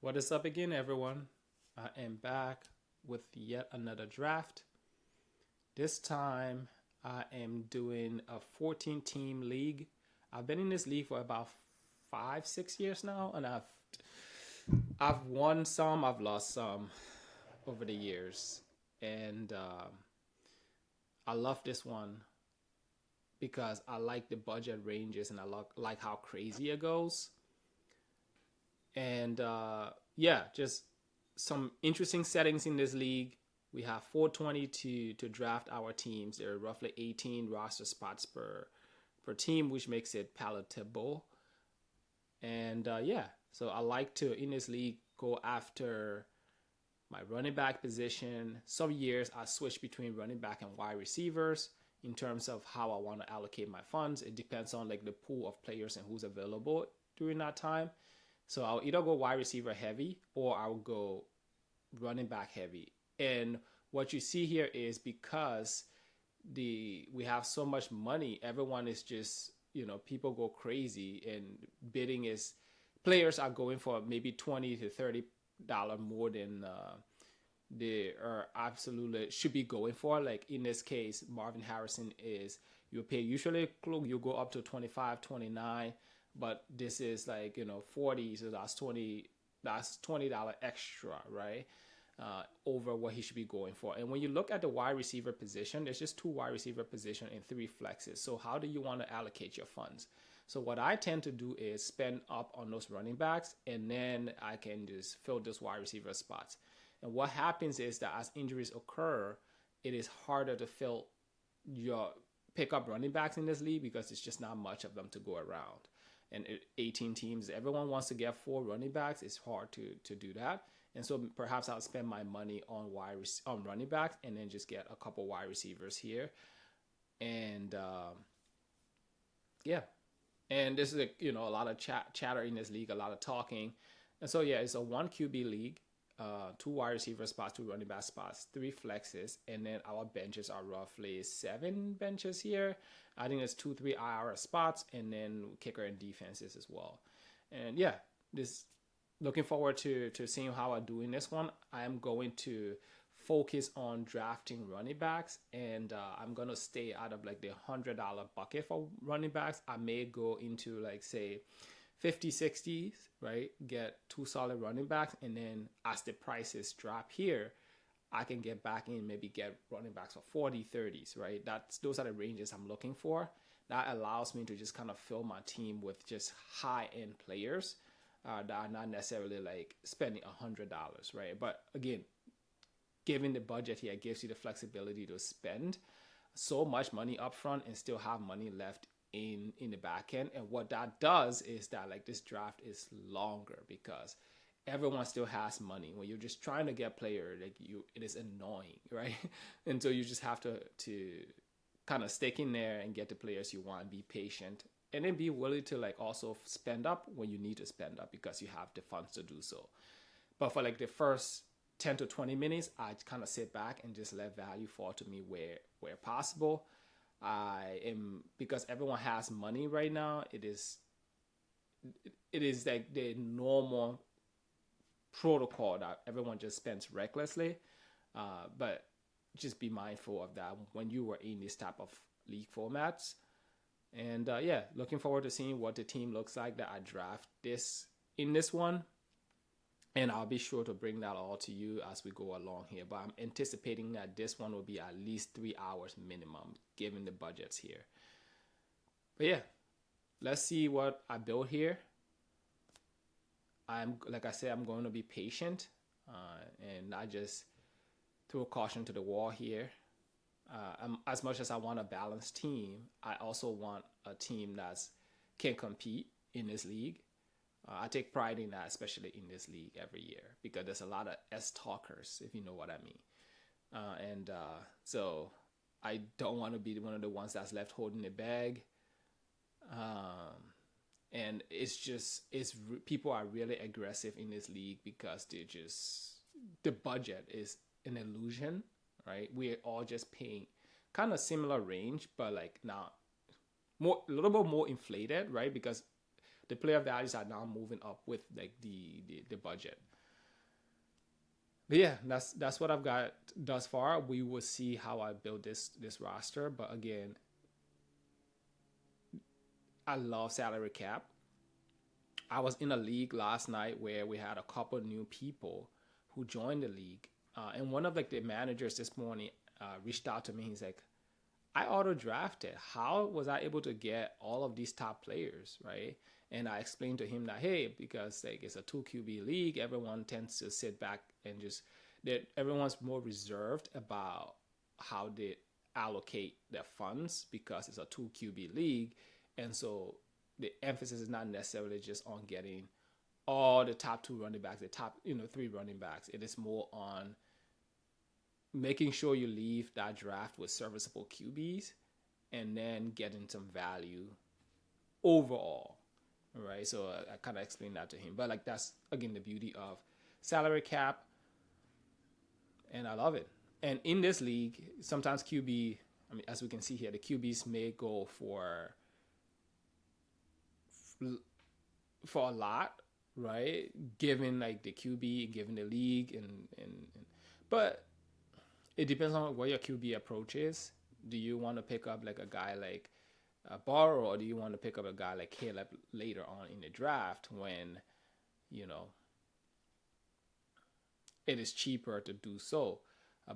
What is up again, everyone? I am back with yet another draft. This time, I am doing a 14 team league. I've been in this league for about 5, 6 years now, and I've won some, I've lost some over the years, and I love this one because I like the budget ranges and I like how crazy it goes. And yeah, just some interesting settings in this league. We have 420 to draft our teams. There are roughly 18 roster spots per team, which makes it palatable. And yeah, so I like to in this league go after my running back position. Some years I switch between running back and wide receivers in terms of how I want to allocate my funds. It depends on like the pool of players and who's available during that time. So I'll either go wide receiver heavy or I'll go running back heavy. And what you see here is because the we have so much money, everyone is just people go crazy and bidding is players are going for maybe $20 to $30 more than they are absolutely should be going for. Like in this case, Marvin Harrison is you pay usually you go up to 25, 29, but this is like 40, so that's $20 extra, right? Over what he should be going for. And when you look at the wide receiver position, there's just two wide receiver position and three flexes. So how do you want to allocate your funds? So what I tend to do is spend up on those running backs, and then I can just fill those wide receiver spots. And what happens is that as injuries occur, it is harder to fill your pick up running backs in this league because it's just not much of them to go around. And 18 teams, everyone wants to get four running backs. It's hard to do that. And so perhaps I'll spend my money on on running backs and then just get a couple wide receivers here. And yeah, and this is a lot of chatter in this league, a lot of talking. And so yeah, it's a one QB league, two wide receiver spots, two running back spots, three flexes, and then our benches are roughly seven benches here. I think there's 2, 3 IR spots, and then kicker and defenses as well. And yeah, this looking forward to seeing how I do in this one. I am going to focus on drafting running backs, and I'm gonna stay out of like the $100 bucket for running backs. I may go into like say 50, 60s, right? Get two solid running backs, and then as the prices drop here, I can get back in, maybe get running backs for 40, 30s, right? Those are the ranges I'm looking for. That allows me to just kind of fill my team with just high end players that are not necessarily like spending $100, right? But again, given the budget here, it gives you the flexibility to spend so much money up front and still have money left in the back end. And what that does is that like this draft is longer because everyone still has money. When you're just trying to get player, like it is annoying, right? And so you just have to kind of stick in there and get the players you want, be patient, and then be willing to like also spend up when you need to spend up because you have the funds to do so. But for like the first 10 to 20 minutes, I kind of sit back and just let value fall to me where possible. I am because everyone has money right now. It is like the normal protocol that everyone just spends recklessly. But just be mindful of that when you were in this type of league formats. And yeah, looking forward to seeing what the team looks like that I draft this in this one. And I'll be sure to bring that all to you as we go along here. But I'm anticipating that this one will be at least 3 hours minimum, given the budgets here. But yeah, let's see what I build here. Like I said, I'm going to be patient, and I just throw caution to the wall here. As much as I want a balanced team, I also want a team that's can compete in this league. I take pride in that, especially in this league every year, because there's a lot of S talkers, if you know what I mean. And so I don't want to be one of the ones that's left holding the bag. And people are really aggressive in this league because the budget is an illusion, right? We're all just paying kind of similar range, but like now a little bit more inflated, right? Because the player values are now moving up with like the budget. But yeah, that's what I've got thus far. We will see how I build this roster. But again, I love salary cap. I was in a league last night where we had a couple new people who joined the league, and one of like the managers this morning reached out to me. He's like, "I auto drafted. How was I able to get all of these top players, right?" And I explained to him that, hey, because like it's a 2 QB league, everyone tends to sit back and just that everyone's more reserved about how they allocate their funds because it's a 2 QB league, and so the emphasis is not necessarily just on getting all the top two running backs, the top three running backs. It is more on making sure you leave that draft with serviceable QBs and then getting some value overall. Right. So I kind of explained that to him. But like that's again the beauty of salary cap. And I love it. And in this league, sometimes QB, I mean, as we can see here, the QBs may go for a lot, right? Given like the QB, given the league, but it depends on what your QB approach is. Do you want to pick up like a guy like Burrow, or do you want to pick up a guy like Caleb later on in the draft when it is cheaper to do so?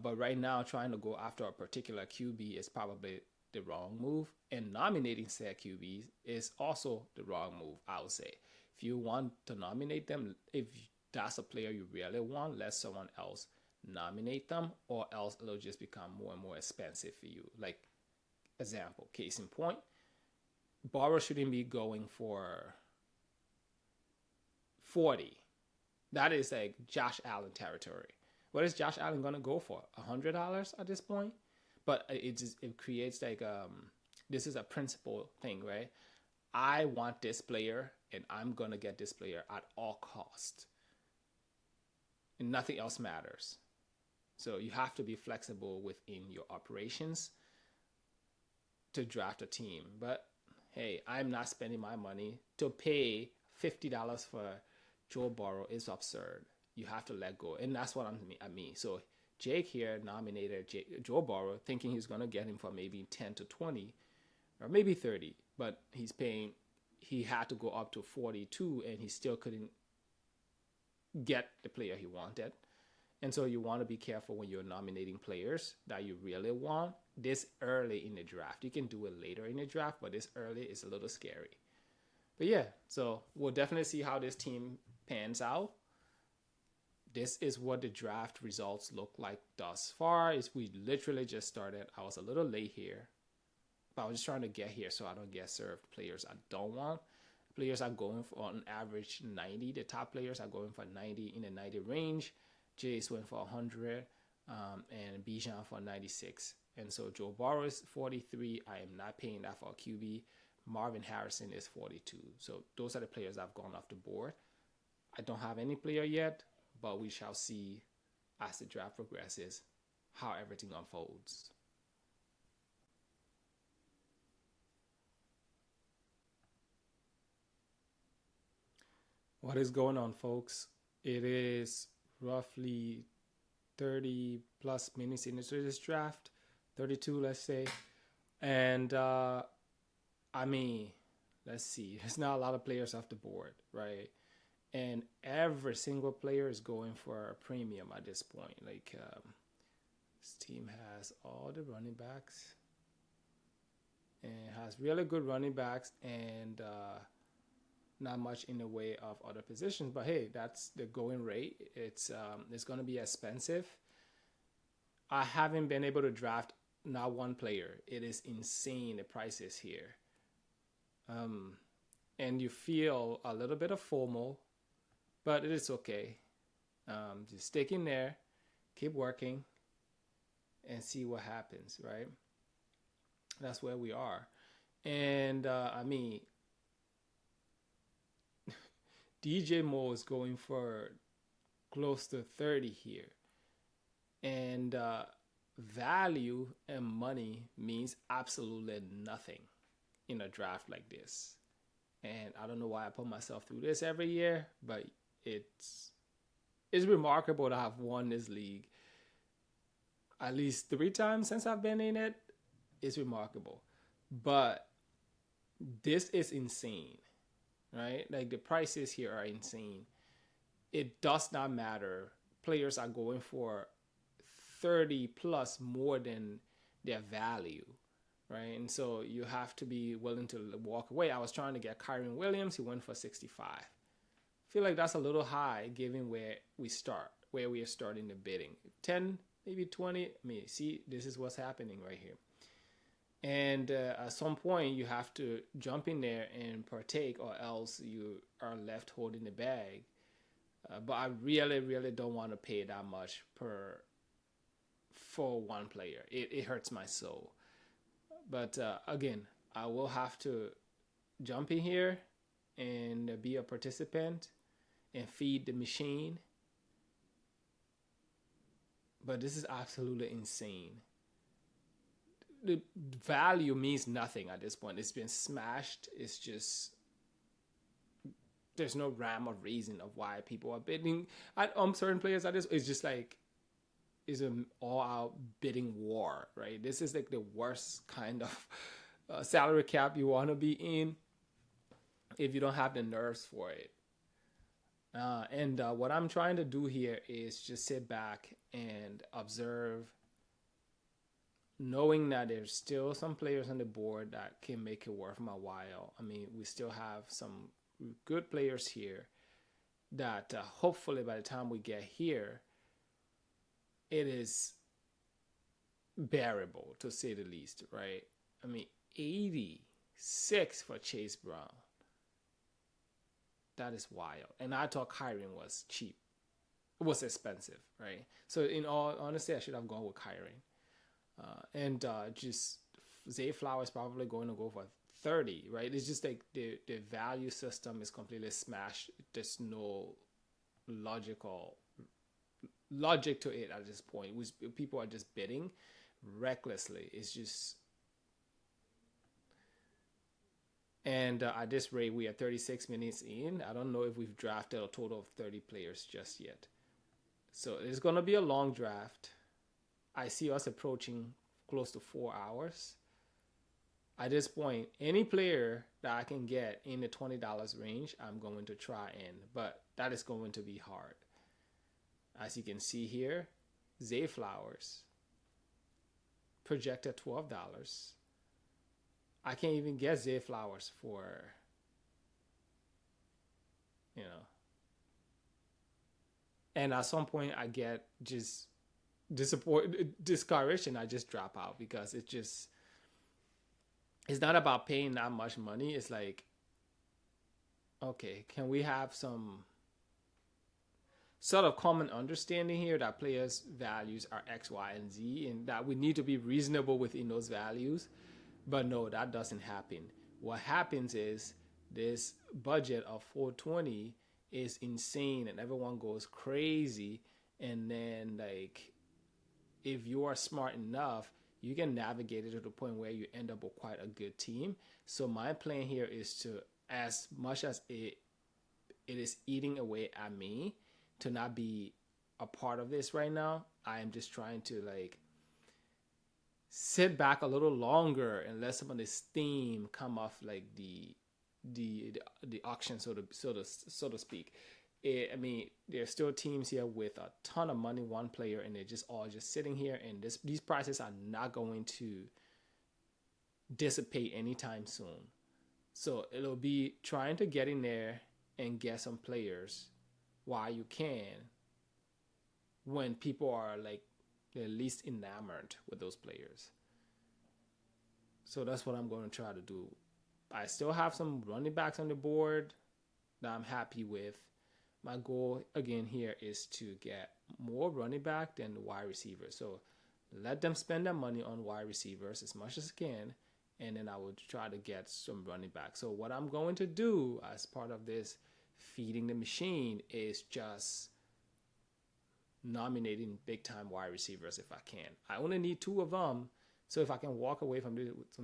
But right now, trying to go after a particular QB is probably the wrong move, and nominating said QBs is also the wrong move, I would say. If you want to nominate them, if that's a player you really want, let someone else nominate them, or else it'll just become more and more expensive for you. Like, example, case in point, Burrow shouldn't be going for 40. That is like Josh Allen territory. What is Josh Allen gonna go for? $100 at this point? But it creates like this is a principle thing, right? I want this player, and I'm gonna get this player at all cost, and nothing else matters. So you have to be flexible within your operations to draft a team. But hey, I'm not spending my money to pay $50 for Joe Burrow. Is absurd. You have to let go, and that's what I mean. So Jake here nominated Joe Burrow, thinking he's gonna get him for maybe 10 to 20, or maybe 30, but he's paying. He had to go up to 42, and he still couldn't get the player he wanted. And so you want to be careful when you're nominating players that you really want this early in the draft. You can do it later in the draft, but this early is a little scary. But yeah, so we'll definitely see how this team pans out. This is what the draft results look like thus far. We literally just started. I was a little late here, but I was just trying to get here so I don't get served players I don't want. Players are going for on average 90. The top players are going for 90, in the 90 range. Jace went for 100, and Bijan for 96. And so Joe Burrow is 43. I am not paying that for a QB. Marvin Harrison is 42. So those are the players I've gone off the board. I don't have any player yet, but we shall see as the draft progresses how everything unfolds. What is going on, folks? It is roughly 30 plus minutes into this draft, 32, let's say. And I mean, let's see, there's not a lot of players off the board, right? And every single player is going for a premium at this point. Like, this team has all the running backs, and has really good running backs, and not much in the way of other positions. But hey, that's the going rate. It's going to be expensive. I haven't been able to draft not one player. It is insane, the prices here. And you feel a little bit of FOMO, but it is okay. Just stick in there, keep working, and see what happens, right? That's where we are. And I mean, DJ Moore is going for close to 30 here. And value and money means absolutely nothing in a draft like this. And I don't know why I put myself through this every year, but it's it's remarkable to have won this league at least 3 times since I've been in it. It's remarkable. But this is insane, right? Like the prices here are insane. It does not matter. Players are going for 30 plus more than their value, right? And so you have to be willing to walk away. I was trying to get Kyron Williams. He went for 65. I feel like that's a little high given where we are starting the bidding. 10, maybe 20. I mean, see, this is what's happening right here. And at some point, you have to jump in there and partake, or else you are left holding the bag. But I really, really don't want to pay that much for one player. It hurts my soul. But again, I will have to jump in here and be a participant and feed the machine. But this is absolutely insane. The value means nothing at this point. It's been smashed. It's just there's no rhyme or reason of why people are bidding on certain players at this. It's just like it's an all-out bidding war, right? This is like the worst kind of salary cap you want to be in if you don't have the nerves for it. And what I'm trying to do here is just sit back and observe, knowing that there's still some players on the board that can make it worth my while. I mean, we still have some good players here that hopefully by the time we get here, it is bearable to say the least, right? I mean, 86 for Chase Brown. That is wild. And I thought Kyron was cheap. It was expensive, right? So in all honesty, I should have gone with Kyron. And just Zay Flowers probably going to go for 30, right? It's just like the value system is completely smashed. There's no logic to it at this point. People are just bidding recklessly. It's just, and at this rate, we are 36 minutes in. I don't know if we've drafted a total of 30 players just yet. So it's going to be a long draft. I see us approaching close to 4 hours. At this point, any player that I can get in the $20 range, I'm going to try in, but that is going to be hard. As you can see here, Zay Flowers, projected $12. I can't even get Zay Flowers for, and at some point I get just discouraged and I just drop out because it's not about paying that much money. It's like, okay, can we have some sort of common understanding here that players' values are X, Y, and Z, and that we need to be reasonable within those values? But no, that doesn't happen. What happens is this budget of 420 is insane and everyone goes crazy. And then like, if you are smart enough, you can navigate it to the point where you end up with quite a good team. So my plan here is to, as much as it is eating away at me to not be a part of this right now, I am just trying to like sit back a little longer and let some of the steam come off like the auction, so to speak. I mean, there's still teams here with a ton of money, one player, and they're just all just sitting here. And these prices are not going to dissipate anytime soon. So it'll be trying to get in there and get some players while you can, when people are like the least enamored with those players. So that's what I'm going to try to do. I still have some running backs on the board that I'm happy with. My goal again here is to get more running back than wide receivers. So let them spend their money on wide receivers as much as I can, and then I will try to get some running back. So what I'm going to do as part of this feeding the machine is just nominating big time wide receivers if I can. I only need 2 of them, So if I can walk away from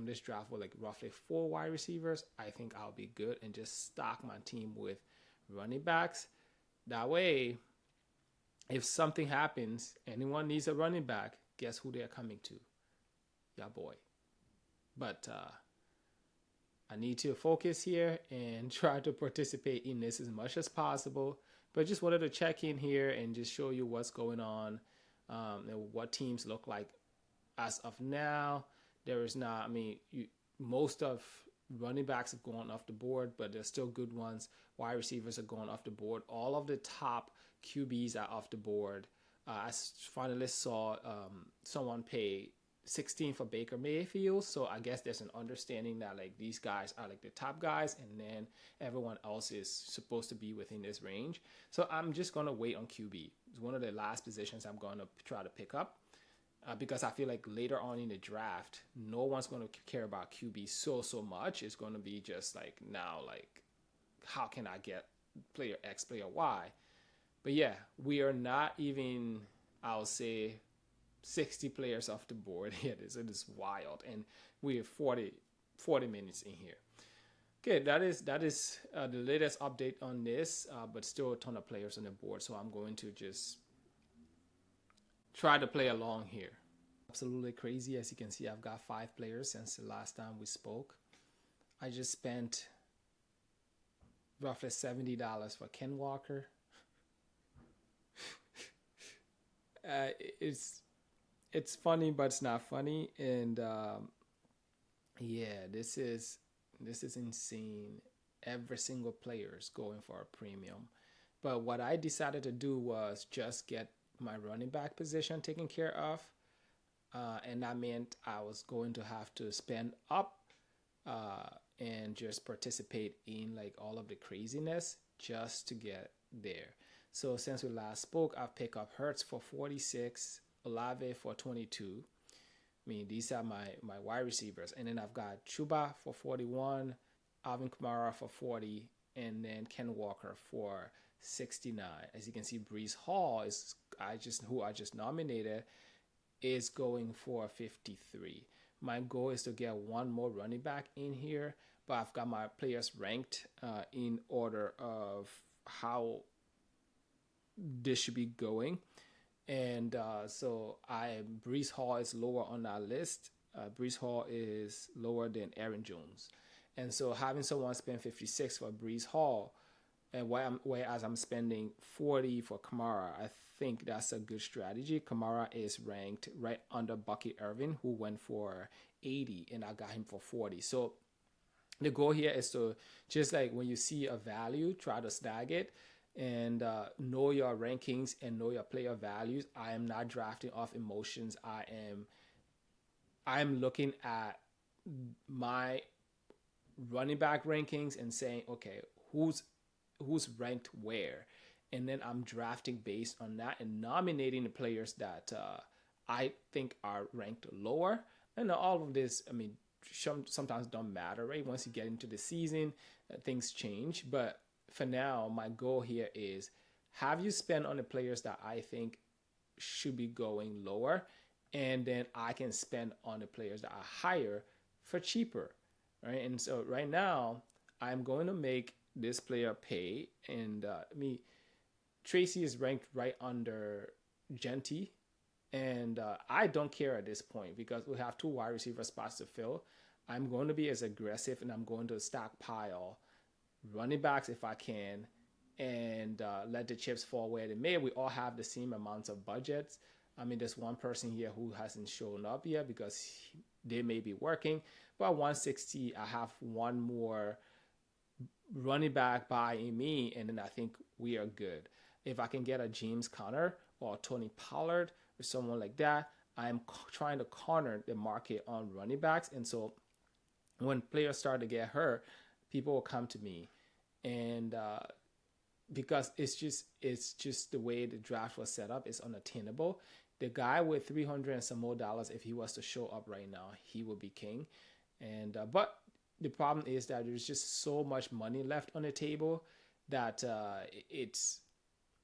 this draft with like roughly 4 wide receivers, I think I'll be good and just stock my team with running backs. That way, if something happens, anyone needs a running back, guess who they're coming to? Yeah, boy. But I need to focus here and try to participate in this as much as possible. But just wanted to check in here and just show you what's going on, and what teams look like as of now. There is not, most of running backs have gone off the board, but there's still good ones. Wide receivers are going off the board. All of the top QBs are off the board. I finally saw someone pay 16 for Baker Mayfield, so I guess there's an understanding that like these guys are like the top guys, and then everyone else is supposed to be within this range. So I'm just gonna wait on QB. It's one of the last positions I'm gonna try to pick up. Because I feel like later on in the draft, no one's going to care about QB so much. It's going to be just like now, like, how can I get player X, player Y? But yeah, we are not even, I'll say, 60 players off the board yet. It is wild. And we have 40 minutes in here. Okay, that is the latest update on this, but still a ton of players on the board. So I'm going to just try to play along here. Absolutely crazy. As you can see, I've got 5 players since the last time we spoke. I just spent roughly $70 for Ken Walker. It's funny, but it's not funny. And yeah, this is insane. Every single player is going for a premium. But what I decided to do was just get my running back position taken care of, and that meant I was going to have to spend up and just participate in like all of the craziness just to get there. So since we last spoke, I've picked up Hurts for 46, Olave for 22. These are my wide receivers, and then I've got Chuba for 41, Alvin Kamara for 40, and then Ken Walker for 69. As you can see, Breece Hall who I just nominated, is going for 53. My goal is to get one more running back in here, but I've got my players ranked in order of how this should be going. And so Breece Hall is lower on that list. Breece Hall is lower than Aaron Jones. And so having someone spend 56 for Breece Hall, and whereas I'm spending 40 for Kamara, I think that's a good strategy. Kamara is ranked right under Bucky Irvin, who went for 80, and I got him for 40. So the goal here is to just like when you see a value, try to snag it and know your rankings and know your player values. I am not drafting off emotions. I'm looking at my running back rankings and saying, okay, who's ranked where, and then I'm drafting based on that and nominating the players that I think are ranked lower. And all of this, sometimes don't matter, right? Once you get into the season, things change. But for now, my goal here is have you spend on the players that I think should be going lower, and then I can spend on the players that are higher for cheaper, right? And so right now, I'm going to make this player pay, and Tracy is ranked right under Genty, and I don't care at this point because we have 2 wide receiver spots to fill. I'm going to be as aggressive, and I'm going to stockpile running backs if I can, and let the chips fall where they may. We all have the same amounts of budgets. There's one person here who hasn't shown up yet because they may be working, but at 160, I have one more running back by me, and then I think we are good. If I can get a James Conner or Tony Pollard or someone like that, I'm trying to corner the market on running backs. And so when players start to get hurt, people will come to me, and because it's just the way the draft was set up, it's unattainable. The guy with 300 and some more dollars, if he was to show up right now, he would be king. And but the problem is that there's just so much money left on the table that it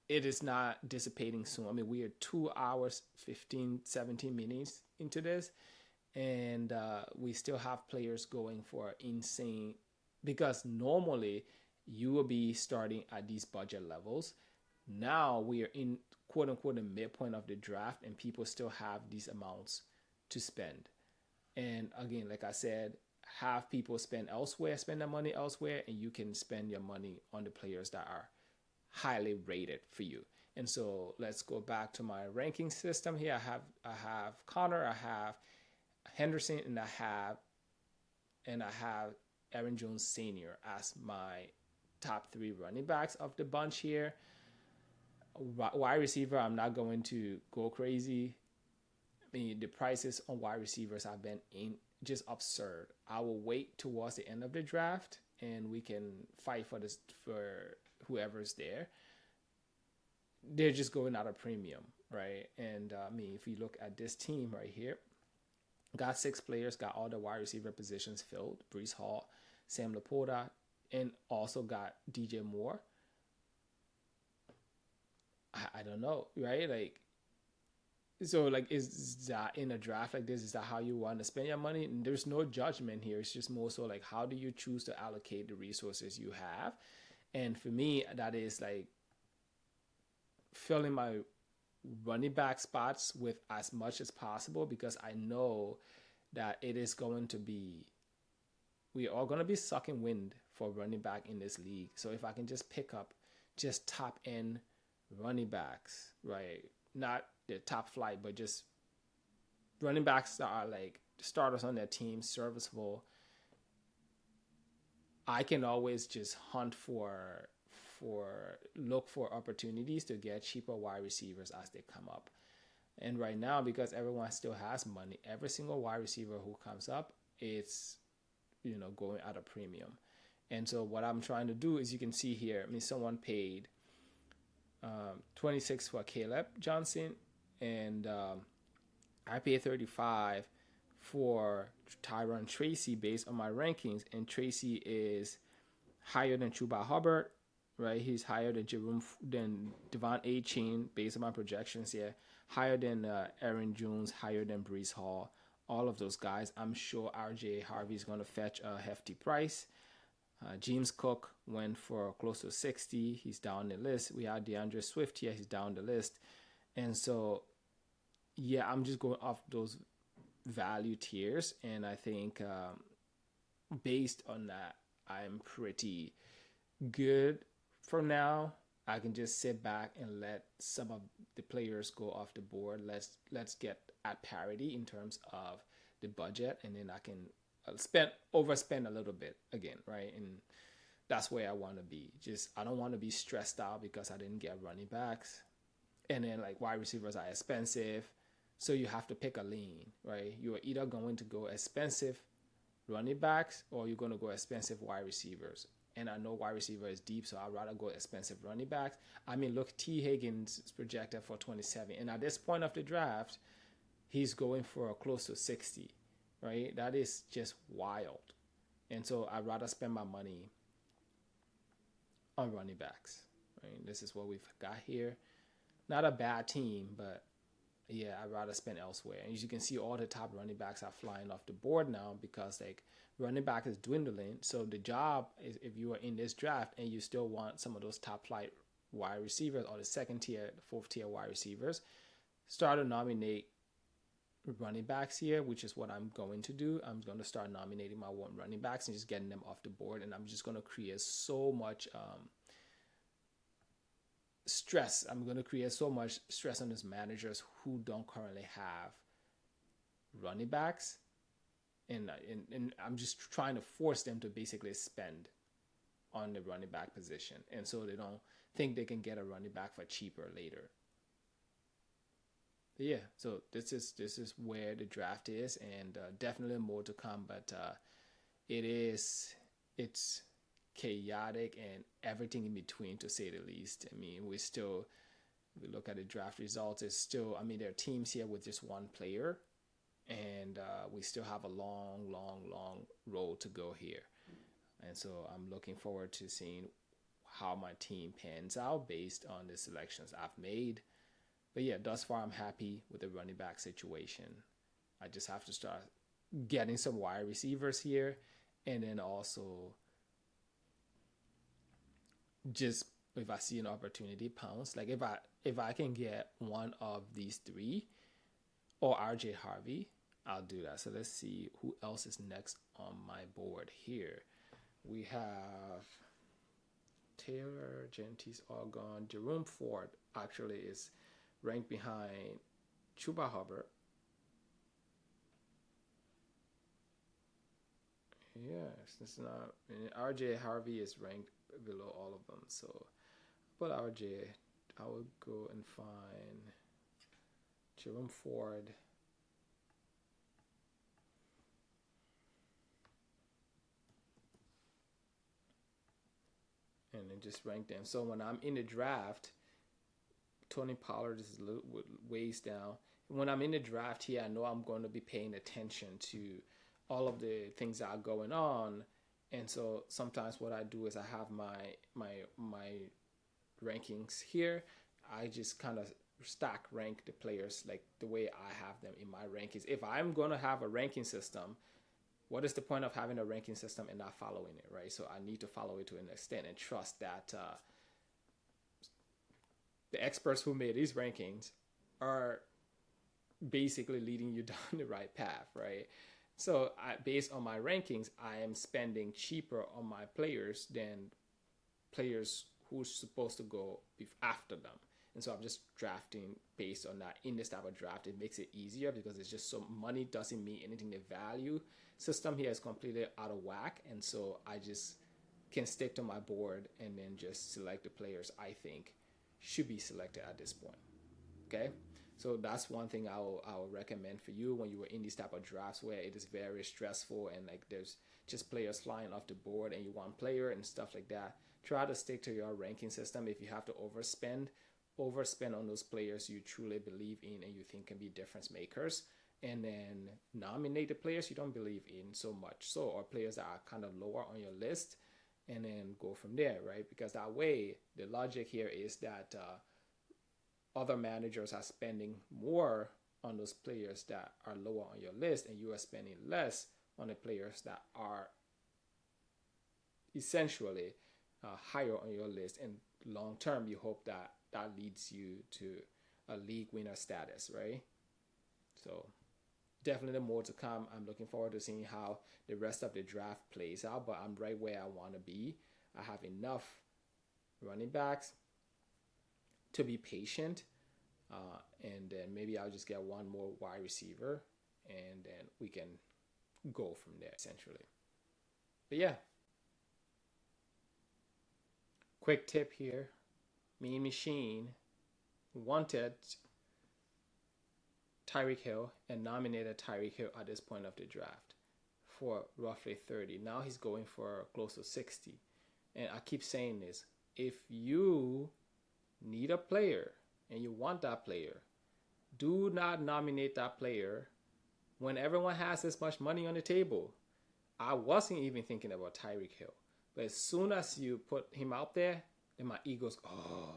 is not dissipating soon. We are 2 hours, 15, 17 minutes into this, and we still have players going for insane, because normally you will be starting at these budget levels. Now we are in quote unquote the midpoint of the draft, and people still have these amounts to spend. And again, like I said, have people spend their money elsewhere, and you can spend your money on the players that are highly rated for you. And so let's go back to my ranking system here. I have Connor, I have Henderson, and I have Aaron Jones Sr. as my top three running backs of the bunch here. Wide receiver, I'm not going to go crazy. I mean, the prices on wide receivers have been just absurd. I will wait towards the end of the draft, and we can fight for this for whoever's there. They're just going at a premium, right? And I mean, if you look at this team right here, got six players, got all the wide receiver positions filled. Brees Hall, Sam Laporta, and also got DJ Moore. I don't know, right? Like, so like, is that in a draft like this? Is that how you want to spend your money? And there's no judgment here. It's just more so like, how do you choose to allocate the resources you have? And for me, that is like filling my running back spots with as much as possible, because I know that it is going to be, we are going to be sucking wind for running back in this league. So if I can just pick up just top end running backs, right? Not the top flight, but just running backs that are like starters on their team, serviceable. I can always just hunt for look for opportunities to get cheaper wide receivers as they come up. And right now, because everyone still has money, every single wide receiver who comes up, it's going at a premium. And so what I'm trying to do is, you can see here, I mean, someone paid 26 for Caleb Johnson, and I paid 35 for Tyron Tracy based on my rankings. And Tracy is higher than Chuba Hubbard, right? He's higher than Devon A. Chain based on my projections here. Higher than Aaron Jones, higher than Brees Hall. All of those guys. I'm sure RJ Harvey is going to fetch a hefty price. James Cook went for close to 60. He's down the list. We had DeAndre Swift here. He's down the list. And so, yeah, I'm just going off those value tiers. And I think based on that, I'm pretty good for now. I can just sit back and let some of the players go off the board. Let's get at parity in terms of the budget, and then I can overspend a little bit again, right? And that's where I want to be. Just, I don't want to be stressed out because I didn't get running backs, and then like wide receivers are expensive, so you have to pick a lane, right? You are either going to go expensive running backs, or you're going to go expensive wide receivers. And I know wide receiver is deep, so I'd rather go expensive running backs. I mean, look, T. Higgins is projected for 27. And at this point of the draft, he's going for close to 60, right? That is just wild. And so I'd rather spend my money on running backs, right? This is what we've got here. Not a bad team, but yeah, I'd rather spend elsewhere. And as you can see, all the top running backs are flying off the board now, because like running back is dwindling. So the job is, if you are in this draft and you still want some of those top flight wide receivers, or the second tier, fourth tier wide receivers, start to nominate running backs here, which is what I'm going to do. I'm going to start nominating my one running backs and just getting them off the board. And I'm just going to create so much stress. I'm going to create so much stress on these managers who don't currently have running backs. And I'm just trying to force them to basically spend on the running back position. And so they don't think they can get a running back for cheaper later. But yeah, so this is where the draft is, and definitely more to come. But it's chaotic and everything in between, to say the least. I mean, we look at the draft results. It's still, I mean, there are teams here with just one player, and we still have a long road to go here. And so I'm looking forward to seeing how my team pans out based on the selections I've made. But yeah, thus far I'm happy with the running back situation. I just have to start getting some wide receivers here, and then also just if I see an opportunity, pounce. Like if I can get one of these three or RJ Harvey, I'll do that. So let's see who else is next on my board here. We have Taylor, Gentry's all gone. Jerome Ford actually is ranked behind Chuba Hubbard. Yes, it's not. RJ Harvey is ranked below all of them. So, but RJ, I would go and find Jerome Ford. And then just rank them. So when I'm in the draft, Tony Pollard is a little ways down. When I'm in the draft here, I know I'm going to be paying attention to all of the things that are going on, and so sometimes what I do is I have my rankings here. I just kind of stack rank the players like the way I have them in my rankings. If I'm going to have a ranking system, what is the point of having a ranking system and not following it, right? So I need to follow it to an extent and trust that the experts who made these rankings are basically leading you down the right path, right? So based on my rankings, I am spending cheaper on my players than players who's supposed to go after them. And so I'm just drafting based on that. In this type of draft, it makes it easier because it's just so money doesn't mean anything. The value system here is completely out of whack. And so I just can stick to my board and then just select the players I think should be selected at this point. Okay? So that's one thing I'll recommend for you when you were in these type of drafts where it is very stressful and like there's just players flying off the board and you want player and stuff like that. Try to stick to your ranking system. If you have to overspend on those players you truly believe in and you think can be difference makers, and then nominate the players you don't believe in so much, so or players that are kind of lower on your list, and then go from there, right? Because that way the logic here is that other managers are spending more on those players that are lower on your list, and you are spending less on the players that are essentially higher on your list. And long term, you hope that that leads you to a league winner status, right? So definitely more to come. I'm looking forward to seeing how the rest of the draft plays out, but I'm right where I want to be. I have enough running backs to be patient, and then maybe I'll just get one more wide receiver, and then we can go from there essentially. But yeah, quick tip here: Mean Machine wanted Tyreek Hill and nominated Tyreek Hill at this point of the draft for roughly 30. Now he's going for close to 60. And I keep saying this: if you need a player and you want that player, do not nominate that player when everyone has this much money on the table. I wasn't even thinking about Tyreek Hill. But as soon as you put him out there, then my ego's, oh,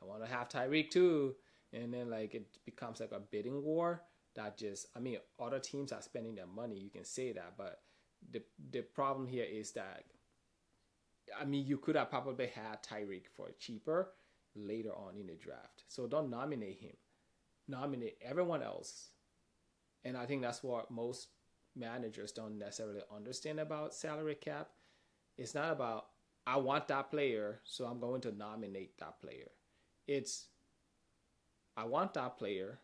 I want to have Tyreek too. And then like it becomes like a bidding war that just, I mean, other teams are spending their money. You can say that. But the problem here is that, I mean, you could have probably had Tyreek for cheaper later on in the draft. So don't nominate him. Nominate everyone else. And I think that's what most managers don't necessarily understand about salary cap. It's not about, I want that player, so I'm going to nominate that player. It's, I want that player,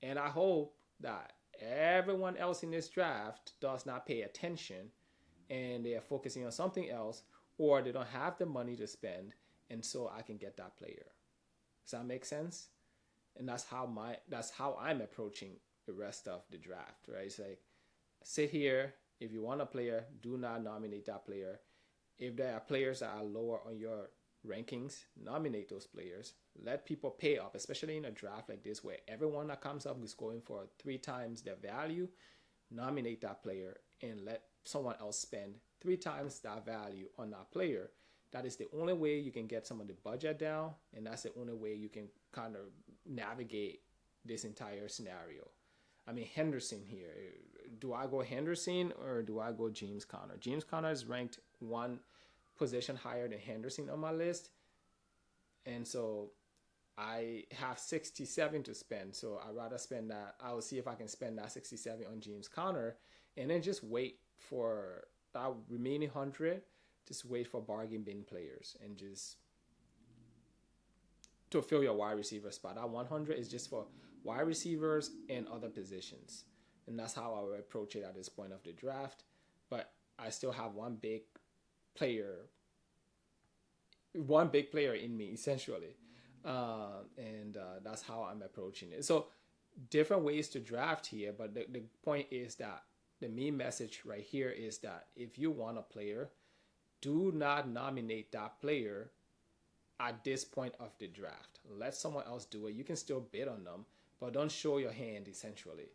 and I hope that everyone else in this draft does not pay attention and they are focusing on something else, or they don't have the money to spend, and so I can get that player. Does that make sense? And that's how I'm approaching the rest of the draft, right? It's like, sit here. If you want a player, do not nominate that player. If there are players that are lower on your rankings, nominate those players. Let people pay up, especially in a draft like this where everyone that comes up is going for 3 times their value. Nominate that player and let someone else spend 3 times that value on that player. That is the only way you can get some of the budget down, and that's the only way you can kind of navigate this entire scenario. I mean, Henderson here, do I go Henderson or do I go James Conner? James Conner is ranked one position higher than Henderson on my list, and so I have 67 to spend. So I'd rather spend that. I will see if I can spend that 67 on James Conner, and then just wait for that remaining 100. Just wait for bargain bin players and just to fill your wide receiver spot. That 100 is just for wide receivers and other positions. And that's how I would approach it at this point of the draft. But I still have player, one big player in me, essentially. And that's how I'm approaching it. So different ways to draft here. But the point is that the main message right here is that if you want a player, do not nominate that player at this point of the draft. Let someone else do it. You can still bid on them, but don't show your hand essentially,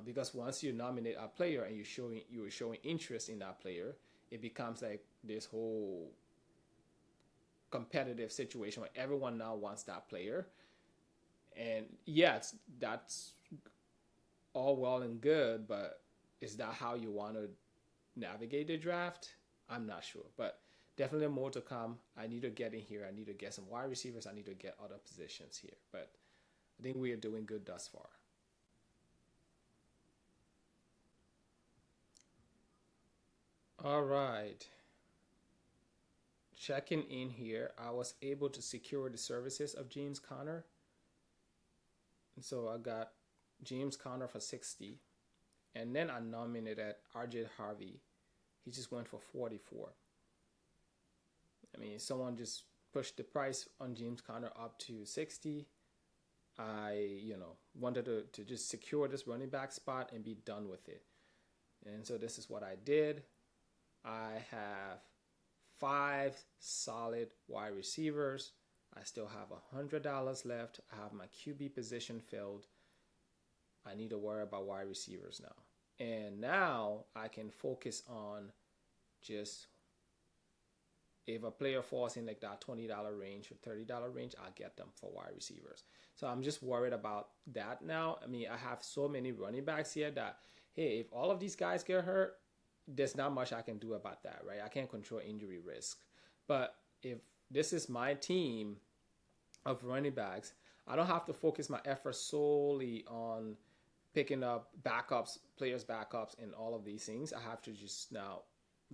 because once you nominate a player and you're showing interest in that player, it becomes like this whole competitive situation where everyone now wants that player. And yes, that's all well and good, but is that how you want to navigate the draft? I'm not sure, but definitely more to come. I need to get in here. I need to get some wide receivers. I need to get other positions here. But I think we are doing good thus far. All right. Checking in here, I was able to secure the services of James Conner. And so I got James Conner for 60. And then I nominated RJ Harvey. He just went for 44. I mean, someone just pushed the price on James Conner up to 60. I, wanted to just secure this running back spot and be done with it. And so this is what I did. I have 5 solid wide receivers. I still have $100 left. I have my QB position filled. I need to worry about wide receivers now. And now I can focus on just if a player falls in like that $20 range or $30 range, I'll get them for wide receivers. So I'm just worried about that now. I mean, I have so many running backs here that, hey, if all of these guys get hurt, there's not much I can do about that, right? I can't control injury risk. But if this is my team of running backs, I don't have to focus my efforts solely on picking up backups, players' backups, and all of these things. I have to just now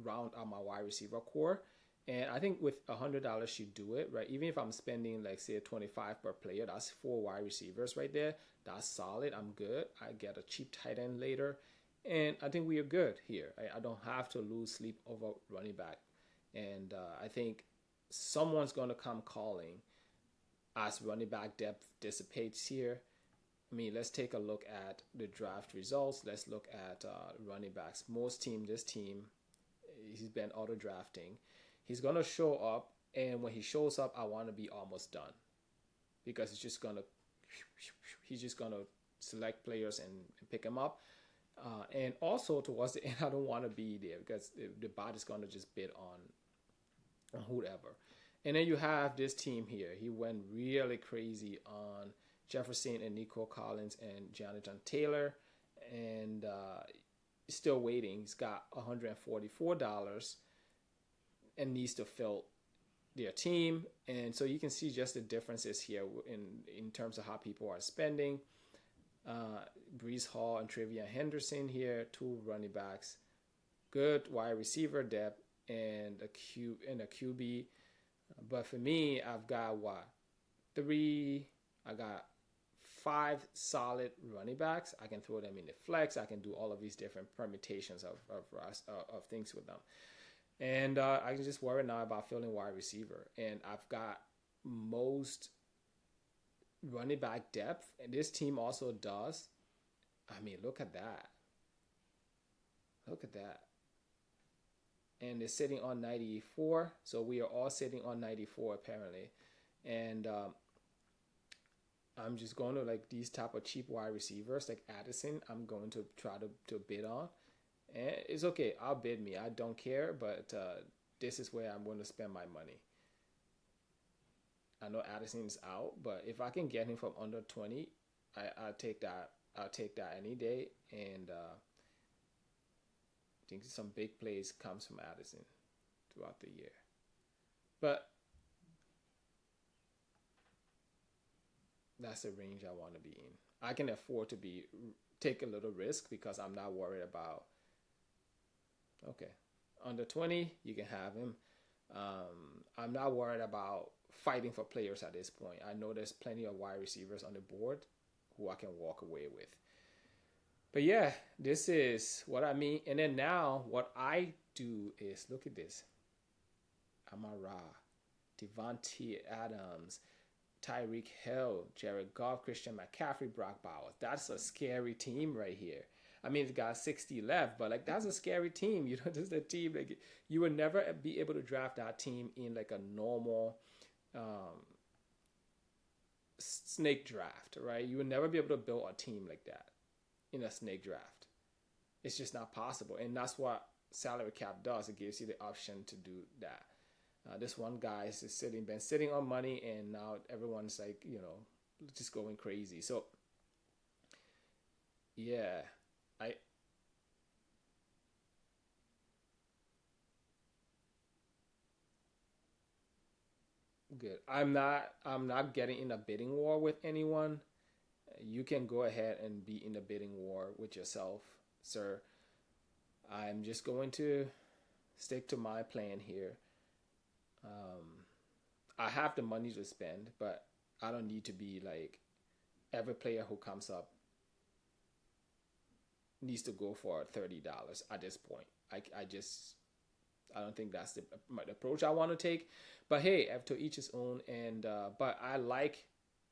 round out my wide receiver core. And I think with $100 you do it, right? Even if I'm spending like say 25 per player, that's 4 wide receivers right there. That's solid. I'm good. I get a cheap tight end later. And I think we are good here. I don't have to lose sleep over running back. And I think someone's going to come calling as running back depth dissipates here. I mean, let's take a look at the draft results. Let's look at running backs. This team, he's been auto drafting. He's going to show up, and when he shows up, I want to be almost done because he's just going to select players and pick them up. And also towards the end, I don't want to be there because the bot is going to just bid on whoever. And then you have this team here. He went really crazy on Jefferson and Nico Collins and Jonathan Taylor, and still waiting. He's got $144 and needs to fill their team. And so you can see just the differences here in terms of how people are spending. Brees Hall and Travion Henderson here, 2 running backs, good wide receiver depth and a QB. But for me, I've got I got 5 solid running backs. I can throw them in the flex. I can do all of these different permutations of things with them. And I can just worry now about filling wide receiver. And I've got most running back depth. And this team also does. I mean, look at that. Look at that. And they're sitting on 94. So we are all sitting on 94 apparently. And I'm just going to like these type of cheap wide receivers like Addison. I'm going to try to bid on. And it's okay. I'll bid me. I don't care. But this is where I'm going to spend my money. I know Addison's out. But if I can get him from under 20, I'll take that. I'll take that any day. And think some big plays comes from Addison throughout the year. But that's the range I want to be in. I can afford to take a little risk because I'm not worried about, okay, under 20, you can have him. I'm not worried about fighting for players at this point. I know there's plenty of wide receivers on the board who I can walk away with. But yeah, this is what I mean. And then now what I do is look at this. Amara, Devontae Adams, Tyreek Hill, Jared Goff, Christian McCaffrey, Brock Bowers. That's a scary team right here. I mean, it's got 60 left, but like that's a scary team. You know, this is a team like you would never be able to draft that team in like a normal snake draft, right? You would never be able to build a team like that in a snake draft. It's just not possible, and that's what salary cap does. It gives you the option to do that. This one guy is been sitting on money, and now everyone's like, you know, just going crazy. So, yeah, I good. I'm not getting in a bidding war with anyone. You can go ahead and be in a bidding war with yourself, sir. I'm just going to stick to my plan here. I have the money to spend, but I don't need to be like every player who comes up needs to go for $30 at this point. I don't think that's the approach I want to take. But hey, to each his own. And but I like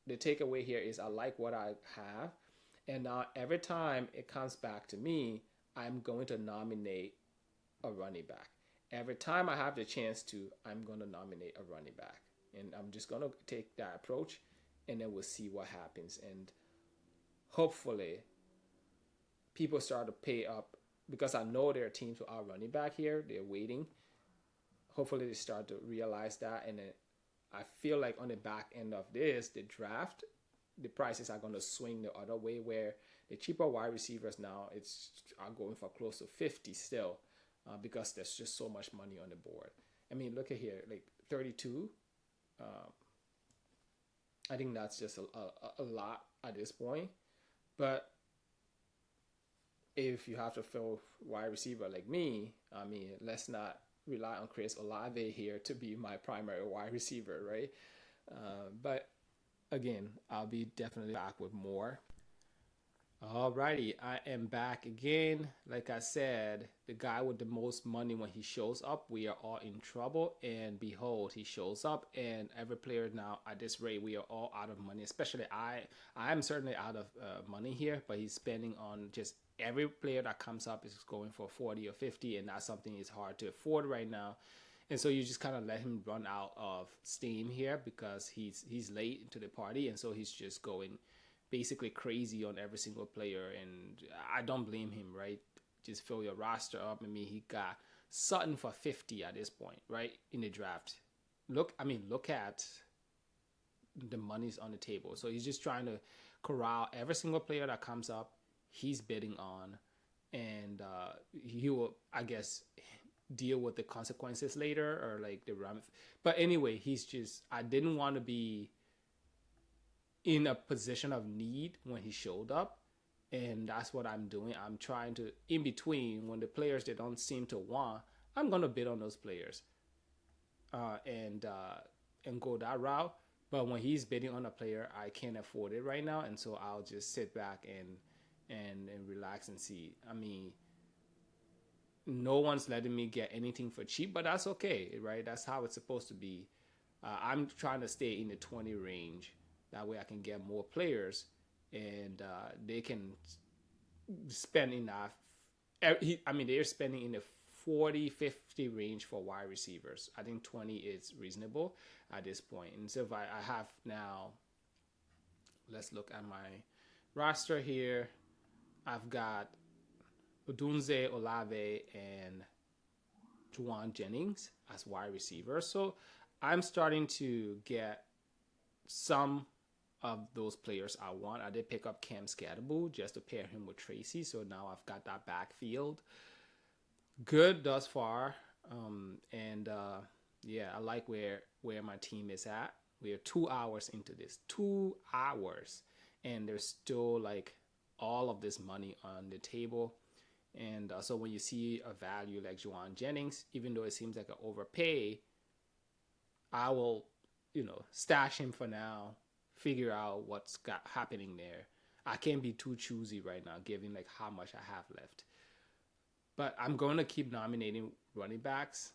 the takeaway here is I like what I have, and now every time it comes back to me, I'm going to nominate a running back. Every time I have the chance to, I'm going to nominate a running back. And I'm just going to take that approach, and then we'll see what happens. And hopefully, people start to pay up because I know there are teams who are running back here. They're waiting. Hopefully, they start to realize that. And then I feel like on the back end of this, the draft, the prices are going to swing the other way where the cheaper wide receivers now are going for close to 50 still. Because there's just so much money on the board. I mean, look at here, like 32. I think that's just a lot at this point. But if you have to fill wide receiver like me, I mean, let's not rely on Chris Olave here to be my primary wide receiver, right? But again, I'll be definitely back with more. Alrighty, I am back again. Like I said, the guy with the most money when he shows up, we are all in trouble. And behold, he shows up, and every player now at this rate, we are all out of money. Especially I am certainly out of money here, but he's spending on just every player that comes up is going for 40 or 50, and that's something is hard to afford right now. And so you just kind of let him run out of steam here because he's late into the party, and so he's just going basically crazy on every single player, and I don't blame him, right? Just fill your roster up. I mean, he got Sutton for 50 at this point, right? In the draft. Look at the money's on the table. So he's just trying to corral every single player that comes up, he's bidding on, and he will, I guess, deal with the consequences later or like the run. But anyway, I didn't want to be in a position of need when he showed up, and that's what I'm doing. I'm trying to, in between, when the players they don't seem to want, I'm gonna bid on those players, and go that route. But when he's bidding on a player, I can't afford it right now, and so I'll just sit back and relax and see. I mean, no one's letting me get anything for cheap, but that's okay, right? That's how it's supposed to be. I'm trying to stay in the 20 range. That way I can get more players, and they can spend enough. I mean, they're spending in the 40, 50 range for wide receivers. I think 20 is reasonable at this point. And so if I have now, let's look at my roster here. I've got Odunze, Olave, and Juwan Jennings as wide receivers. So I'm starting to get some of those players I want. I did pick up Cam Scatterbull just to pair him with Tracy. So now I've got that backfield. Good thus far. And yeah, I like where my team is at. We are 2 hours into this, 2 hours, and there's still like all of this money on the table. And so when you see a value like Juwan Jennings, even though it seems like an overpay, I will, stash him for now, figure out what's got happening there. I can't be too choosy right now, given like how much I have left. But I'm going to keep nominating running backs.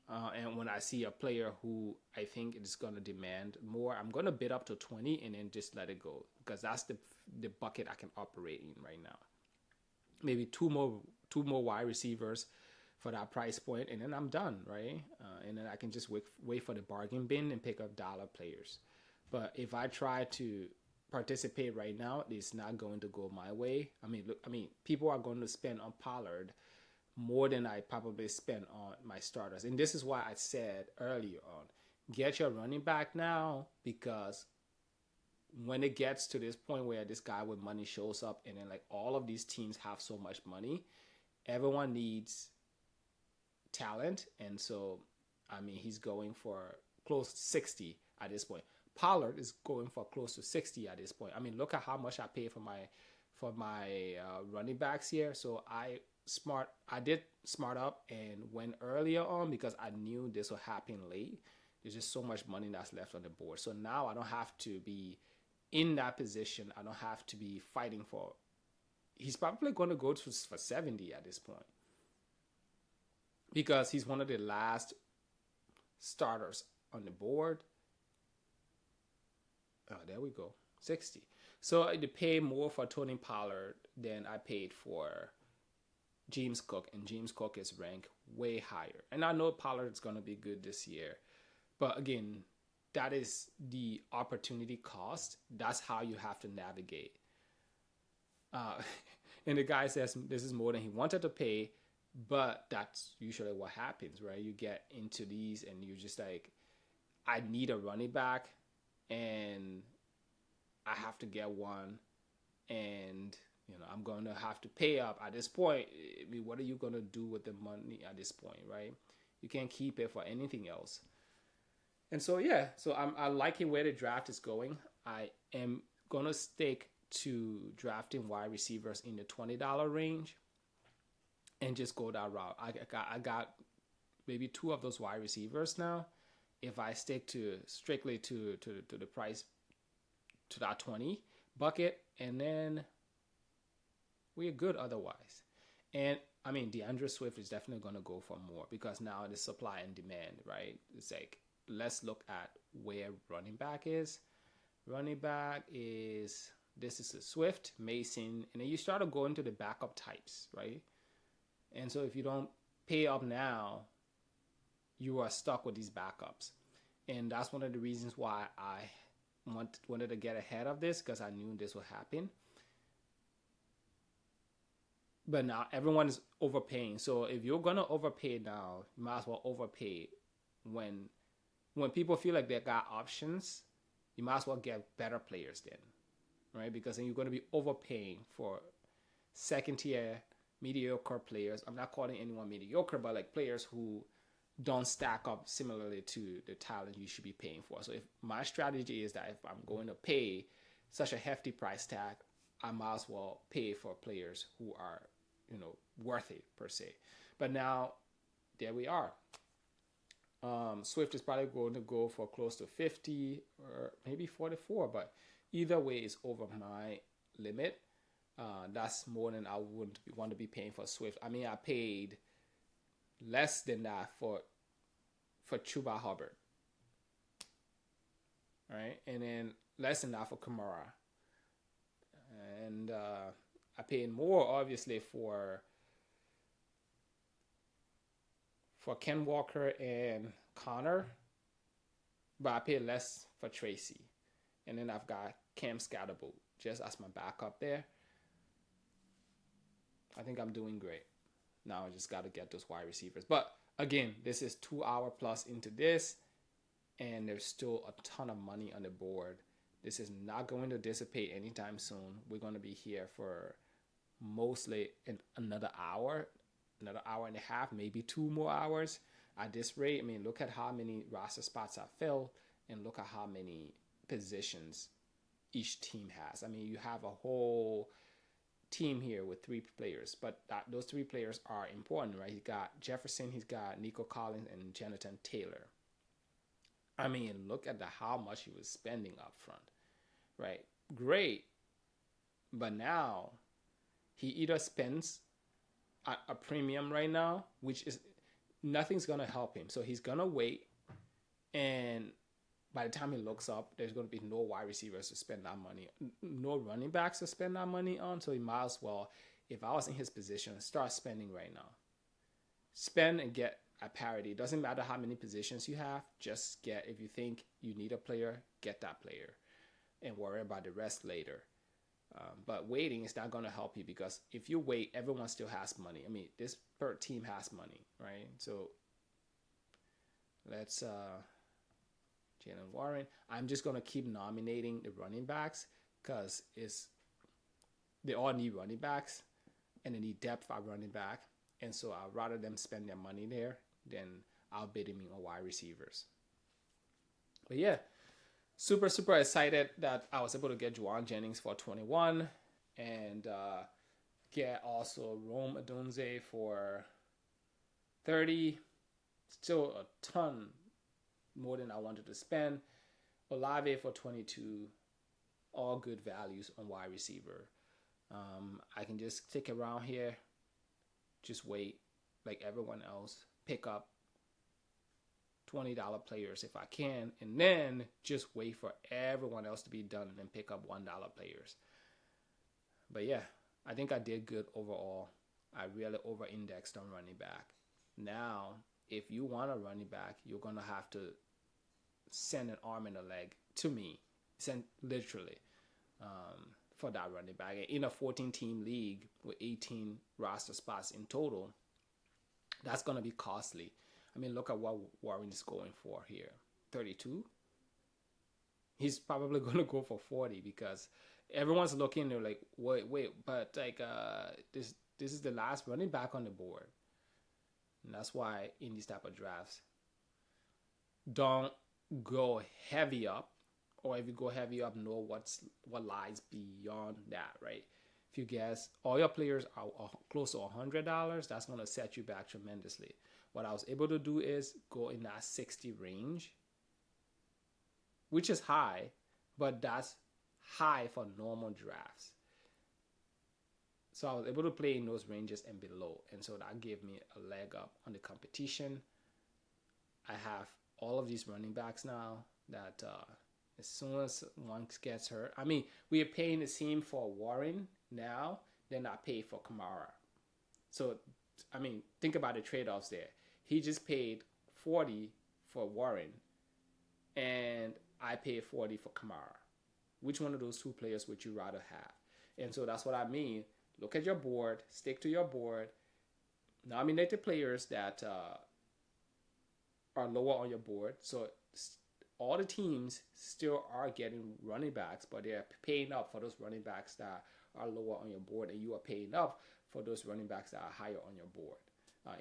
And when I see a player who I think is going to demand more, I'm going to bid up to 20 and then just let it go because that's the bucket I can operate in right now. Maybe two more wide receivers for that price point, and then I'm done, right? And then I can just wait for the bargain bin and pick up dollar players. But if I try to participate right now, it's not going to go my way. I mean, people are going to spend on Pollard more than I probably spend on my starters. And this is why I said earlier on, get your running back now because when it gets to this point where this guy with money shows up and then like all of these teams have so much money, everyone needs talent. And so, I mean, he's going for close to 60 at this point. Pollard is going for close to 60 at this point. I mean, look at how much I pay for my running backs here. So I did smart up and went earlier on because I knew this would happen late. There's just so much money that's left on the board. So now I don't have to be in that position. I don't have to be fighting for. He's probably going to go for 70 at this point because he's one of the last starters on the board. Oh, there we go. 60. So I pay more for Tony Pollard than I paid for James Cook, and James Cook is ranked way higher. And I know Pollard's going to be good this year. But again, that is the opportunity cost. That's how you have to navigate. Uh, and the guy says this is more than he wanted to pay, but that's usually what happens, right? You get into these and you're just like, I need a running back and I have to get one. And I'm going to have to pay up at this point. I mean, what are you going to do with the money at this point, right? You can't keep it for anything else. And so, yeah, so I liking where the draft is going. I am going to stick to drafting wide receivers in the $20 range and just go that route. I got maybe two of those wide receivers now. If I stick to strictly to the price, to that 20 bucket, and then we're good otherwise. And I mean, DeAndre Swift is definitely going to go for more because now it's supply and demand, right? It's like, let's look at where running back is. Running back is, this is a Swift, Mason, and then you start to go into the backup types, right? And so if you don't pay up now, you are stuck with these backups. And that's one of the reasons why I wanted to get ahead of this because I knew this would happen. But now everyone is overpaying. So if you're gonna overpay now, you might as well overpay when people feel like they got options. You might as well get better players then, right? Because then you're gonna be overpaying for second tier mediocre players. I'm not calling anyone mediocre, but like players who don't stack up similarly to the talent you should be paying for. So if my strategy is that if I'm going to pay such a hefty price tag, I might as well pay for players who are, worth it per se. But now, there we are. Swift is probably going to go for close to 50 or maybe 44, but either way is over my limit. That's more than I would want to be paying for Swift. I mean, I paid less than that for Chuba Hubbard, right? And then less than that for Kamara. And I paid more, obviously, for Ken Walker and Connor, but I paid less for Tracy. And then I've got Cam Scatterboot just as my backup there. I think I'm doing great. Now I just got to get those wide receivers. But again, this is 2 hour plus into this, and there's still a ton of money on the board. This is not going to dissipate anytime soon. We're going to be here for mostly in another hour. another hour and a half, maybe 2 more hours at this rate. I mean, look at how many roster spots are filled and look at how many positions each team has. I mean, you have a whole team here with 3 players, but those 3 players are important, right? He's got Jefferson, he's got Nico Collins, and Jonathan Taylor. I mean, look at how much he was spending up front, right? Great, but now he either spends a premium right now, which is nothing's gonna help him. So he's gonna wait, and by the time he looks up, there's gonna be no wide receivers to spend that money, no running backs to spend that money on. So he might as well, if I was in his position, start spending right now. Spend and get a parity. It doesn't matter how many positions you have. Just get, if you think you need a player, get that player, and worry about the rest later. But waiting is not going to help you, because if you wait, everyone still has money. I mean, this per team has money, right? So let's Jalen Warren. I'm just going to keep nominating the running backs because they all need running backs and they need depth at running back. And so I'd rather them spend their money there than I'll bid him on wide receivers. But yeah, super excited that I was able to get Juwan Jennings for 21 and get also Rome Odunze for 30. Still a ton more than I wanted to spend. Olave for 22. All good values on wide receiver. I can just stick around here, just wait like everyone else, pick up $20 players if I can, and then just wait for everyone else to be done and pick up $1 players. But yeah, I think I did good overall. I really over-indexed on running back. Now, if you want a running back, you're going to have to send an arm and a leg to me, literally, for that running back. In a 14-team league with 18 roster spots in total, that's going to be costly. I mean, look at what Warren is going for here. 32? He's probably going to go for 40 because everyone's looking, they're like, wait, but like this is the last running back on the board. And that's why in these type of drafts, don't go heavy up, or if you go heavy up, know what lies beyond that, right? If you guess all your players are close to $100, that's going to set you back tremendously. What I was able to do is go in that 60 range, which is high, but that's high for normal drafts. So I was able to play in those ranges and below. And so that gave me a leg up on the competition. I have all of these running backs now that as soon as one gets hurt, I mean, we are paying the same for Warren now than I pay for Kamara. So, I mean, think about the trade-offs there. He just paid 40 for Warren, and I paid 40 for Kamara. Which one of those 2 players would you rather have? And so that's what I mean. Look at your board, stick to your board, nominate the players that are lower on your board. So all the teams still are getting running backs, but they're paying up for those running backs that are lower on your board, and you are paying up for those running backs that are higher on your board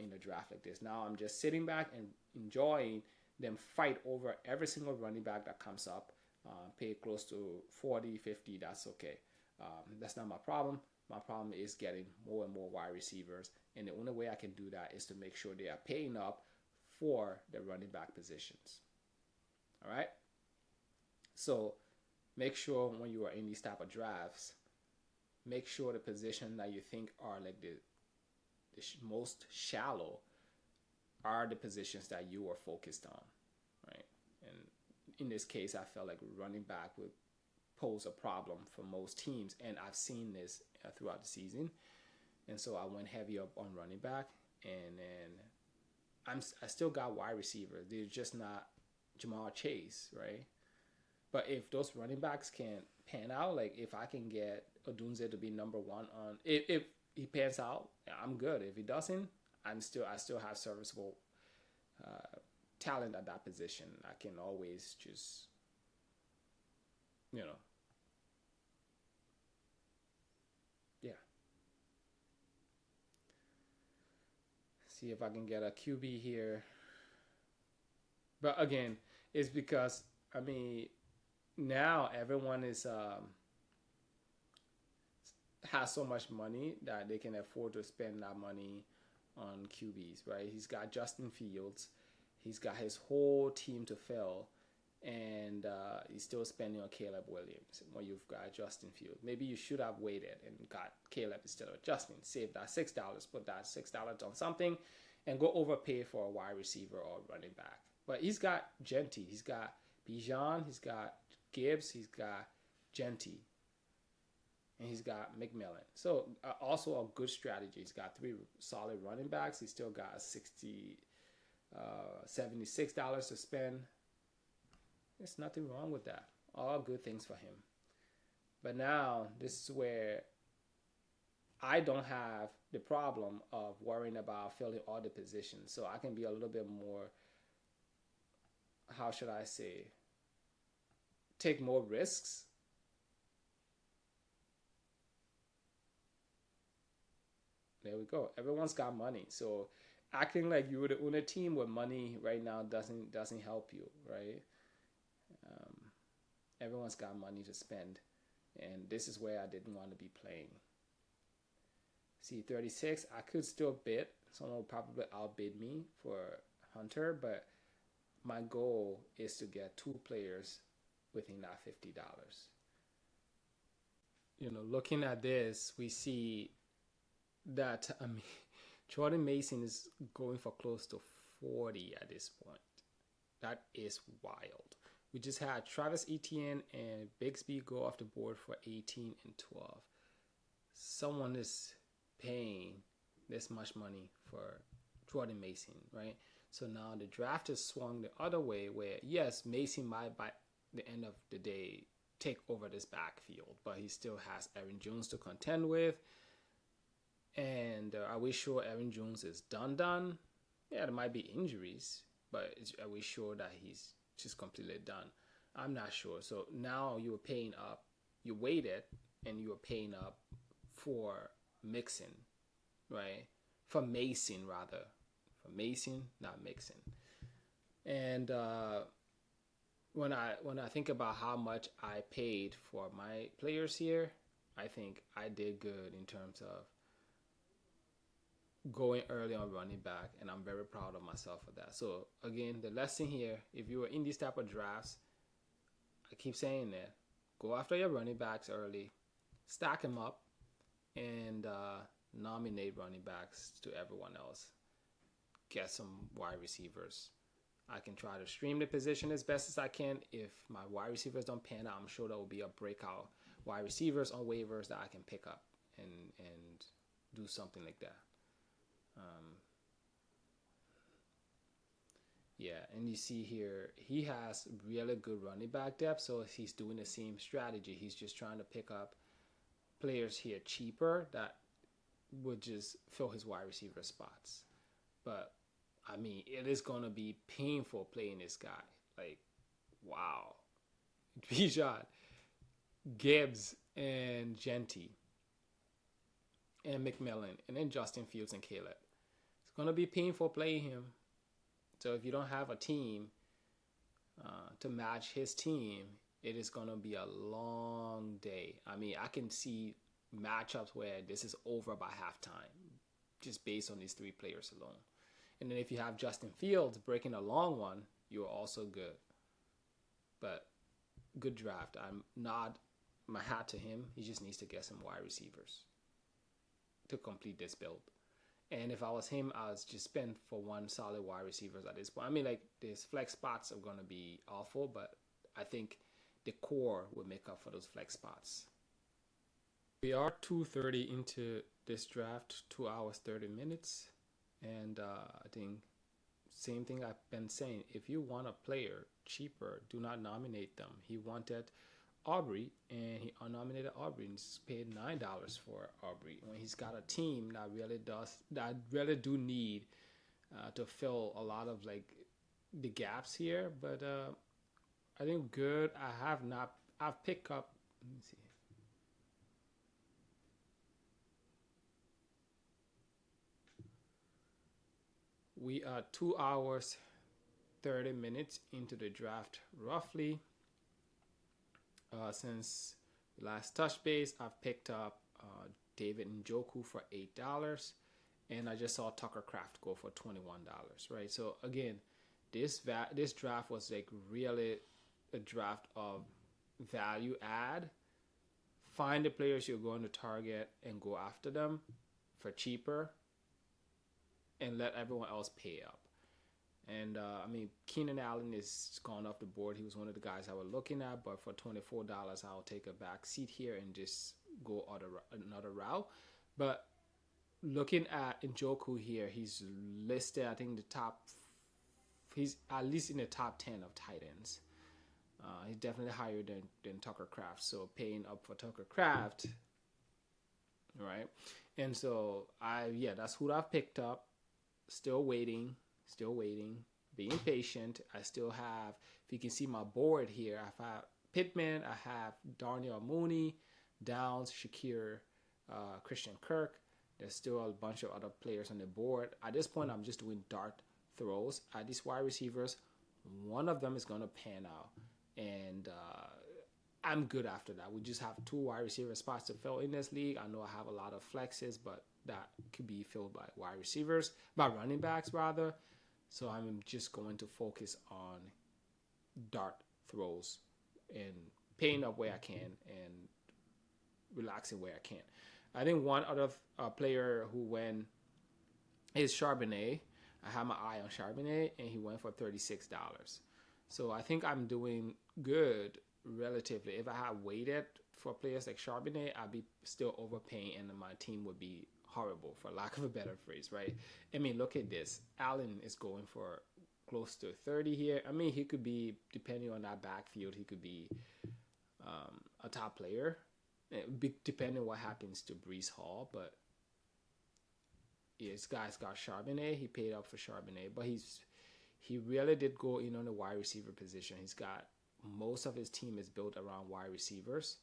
in a draft like this. Now I'm just sitting back and enjoying them fight over every single running back that comes up. Pay close to 40, 50, that's okay. That's not my problem. My problem is getting more and more wide receivers, and the only way I can do that is to make sure they are paying up for the running back positions. All right? So make sure when you are in these type of drafts, make sure the position that you think are like the most shallow are the positions that you are focused on, right? And in this case, I felt like running back would pose a problem for most teams, and I've seen this throughout the season. And so I went heavy up on running back, and then I still got wide receivers. They're just not Jamar Chase, right? But if those running backs can pan out, like if I can get Odunze to be number 1 on, if he pans out, I'm good. If he doesn't, I still have serviceable talent at that position. I can always just, yeah. See if I can get a QB here. But again, it's because I mean now everyone is has so much money that they can afford to spend that money on QBs, right? He's got Justin Fields, he's got his whole team to fill, and he's still spending on Caleb Williams when you've got Justin Fields. Maybe you should have waited and got Caleb instead of Justin. Save that $6, put that $6 on something, and go overpay for a wide receiver or running back. But he's got Genty, he's got Bijan, he's got Gibbs, he's got Genty, and he's got McMillan. So also a good strategy. He's got three solid running backs. He's still got $76 to spend. There's nothing wrong with that. All good things for him. But now this is where I don't have the problem of worrying about filling all the positions. So I can be a little bit more, how should I say, take more risks. There we go. Everyone's got money. So acting like you would own a team with money right now doesn't help you, right? Everyone's got money to spend, and this is where I didn't want to be playing. See, 36, I could still bid. Someone will probably outbid me for Hunter, but my goal is to get two players within that $50. Looking at this, we see that Jordan Mason is going for close to 40 at this point. That is wild. We just had Travis Etienne and Bigsby go off the board for 18 and 12. Someone is paying this much money for Jordan Mason, right? So now the draft is swung the other way where, yes, Mason might by the end of the day take over this backfield, but he still has Aaron Jones to contend with. And are we sure Aaron Jones is done? Yeah, there might be injuries, but are we sure that he's just completely done? I'm not sure. So now you're paying up. You waited, and you're paying up for Mixon, right? For Mason, rather. For Mason, not Mixon. And when I think about how much I paid for my players here, I think I did good in terms of going early on running back, and I'm very proud of myself for that. So again, the lesson here, if you are in these type of drafts, I keep saying that, go after your running backs early, stack them up, and nominate running backs to everyone else. Get some wide receivers. I can try to stream the position as best as I can. If my wide receivers don't pan out, I'm sure there will be a breakout wide receivers on waivers that I can pick up and do something like that. Yeah, and you see here, he has really good running back depth, so he's doing the same strategy. He's just trying to pick up players here cheaper that would just fill his wide receiver spots. But, I mean, it is going to be painful playing this guy. Like, wow. Bijan, Gibbs, and Genty, and McMillan, and then Justin Fields and Caleb. It's going to be painful playing him. So if you don't have a team to match his team, it is going to be a long day. I mean, I can see matchups where this is over by halftime, just based on these three players alone. And then if you have Justin Fields breaking a long one, you're also good. But good draft. I'm nod my hat to him. He just needs to get some wide receivers to complete this build. And if I was him, I would just spend for one solid wide receivers at this point. I mean, like, these flex spots are going to be awful, but I think the core will make up for those flex spots. We are 2:30 into this draft, 2 hours, 30 minutes. And I think same thing I've been saying. If you want a player cheaper, do not nominate them. He wanted Aubrey, and he unnominated Aubrey and paid $9 for Aubrey when he's got a team that really do need to fill a lot of like the gaps here. But I think good. I've picked up. Let me see. We are 2 hours 30 minutes into the draft roughly. Since last touch base, I've picked up David Njoku for $8, and I just saw Tucker Craft go for $21. Right. So again, this draft was like really a draft of value add. Find the players you're going to target and go after them for cheaper, and let everyone else pay up. And I mean, Keenan Allen is gone off the board. He was one of the guys I was looking at, but for $24, I'll take a back seat here and just go another route. But looking at Njoku here, he's listed, I think, he's at least in the top 10 of tight ends. He's definitely higher than Tucker Craft. So paying up for Tucker Craft, right? And so that's who I've picked up. Still waiting, being patient. I still have, if you can see my board here, I have Pittman, I have Darnell Mooney, Downs, Shakir, Christian Kirk. There's still a bunch of other players on the board. At this point, I'm just doing dart throws at these wide receivers. One of them is going to pan out, and I'm good after that. We just have 2 wide receiver spots to fill in this league. I know I have a lot of flexes, but that could be filled by running backs rather. So I'm just going to focus on dart throws and paying up where I can and relaxing where I can. I think one other player who went is Charbonnet. I have my eye on Charbonnet, and he went for $36. So I think I'm doing good relatively. If I had waited for players like Charbonnet, I'd be still overpaying, and my team would be horrible, for lack of a better phrase, right? I mean, look at this. Allen is going for close to 30 here. I mean, he could be, depending on that backfield, he could be a top player, depending on what happens to Breece Hall. But yeah, this guy's got Charbonnet. He paid up for Charbonnet, but he really did go in on the wide receiver position. He's got most of his team is built around wide receivers.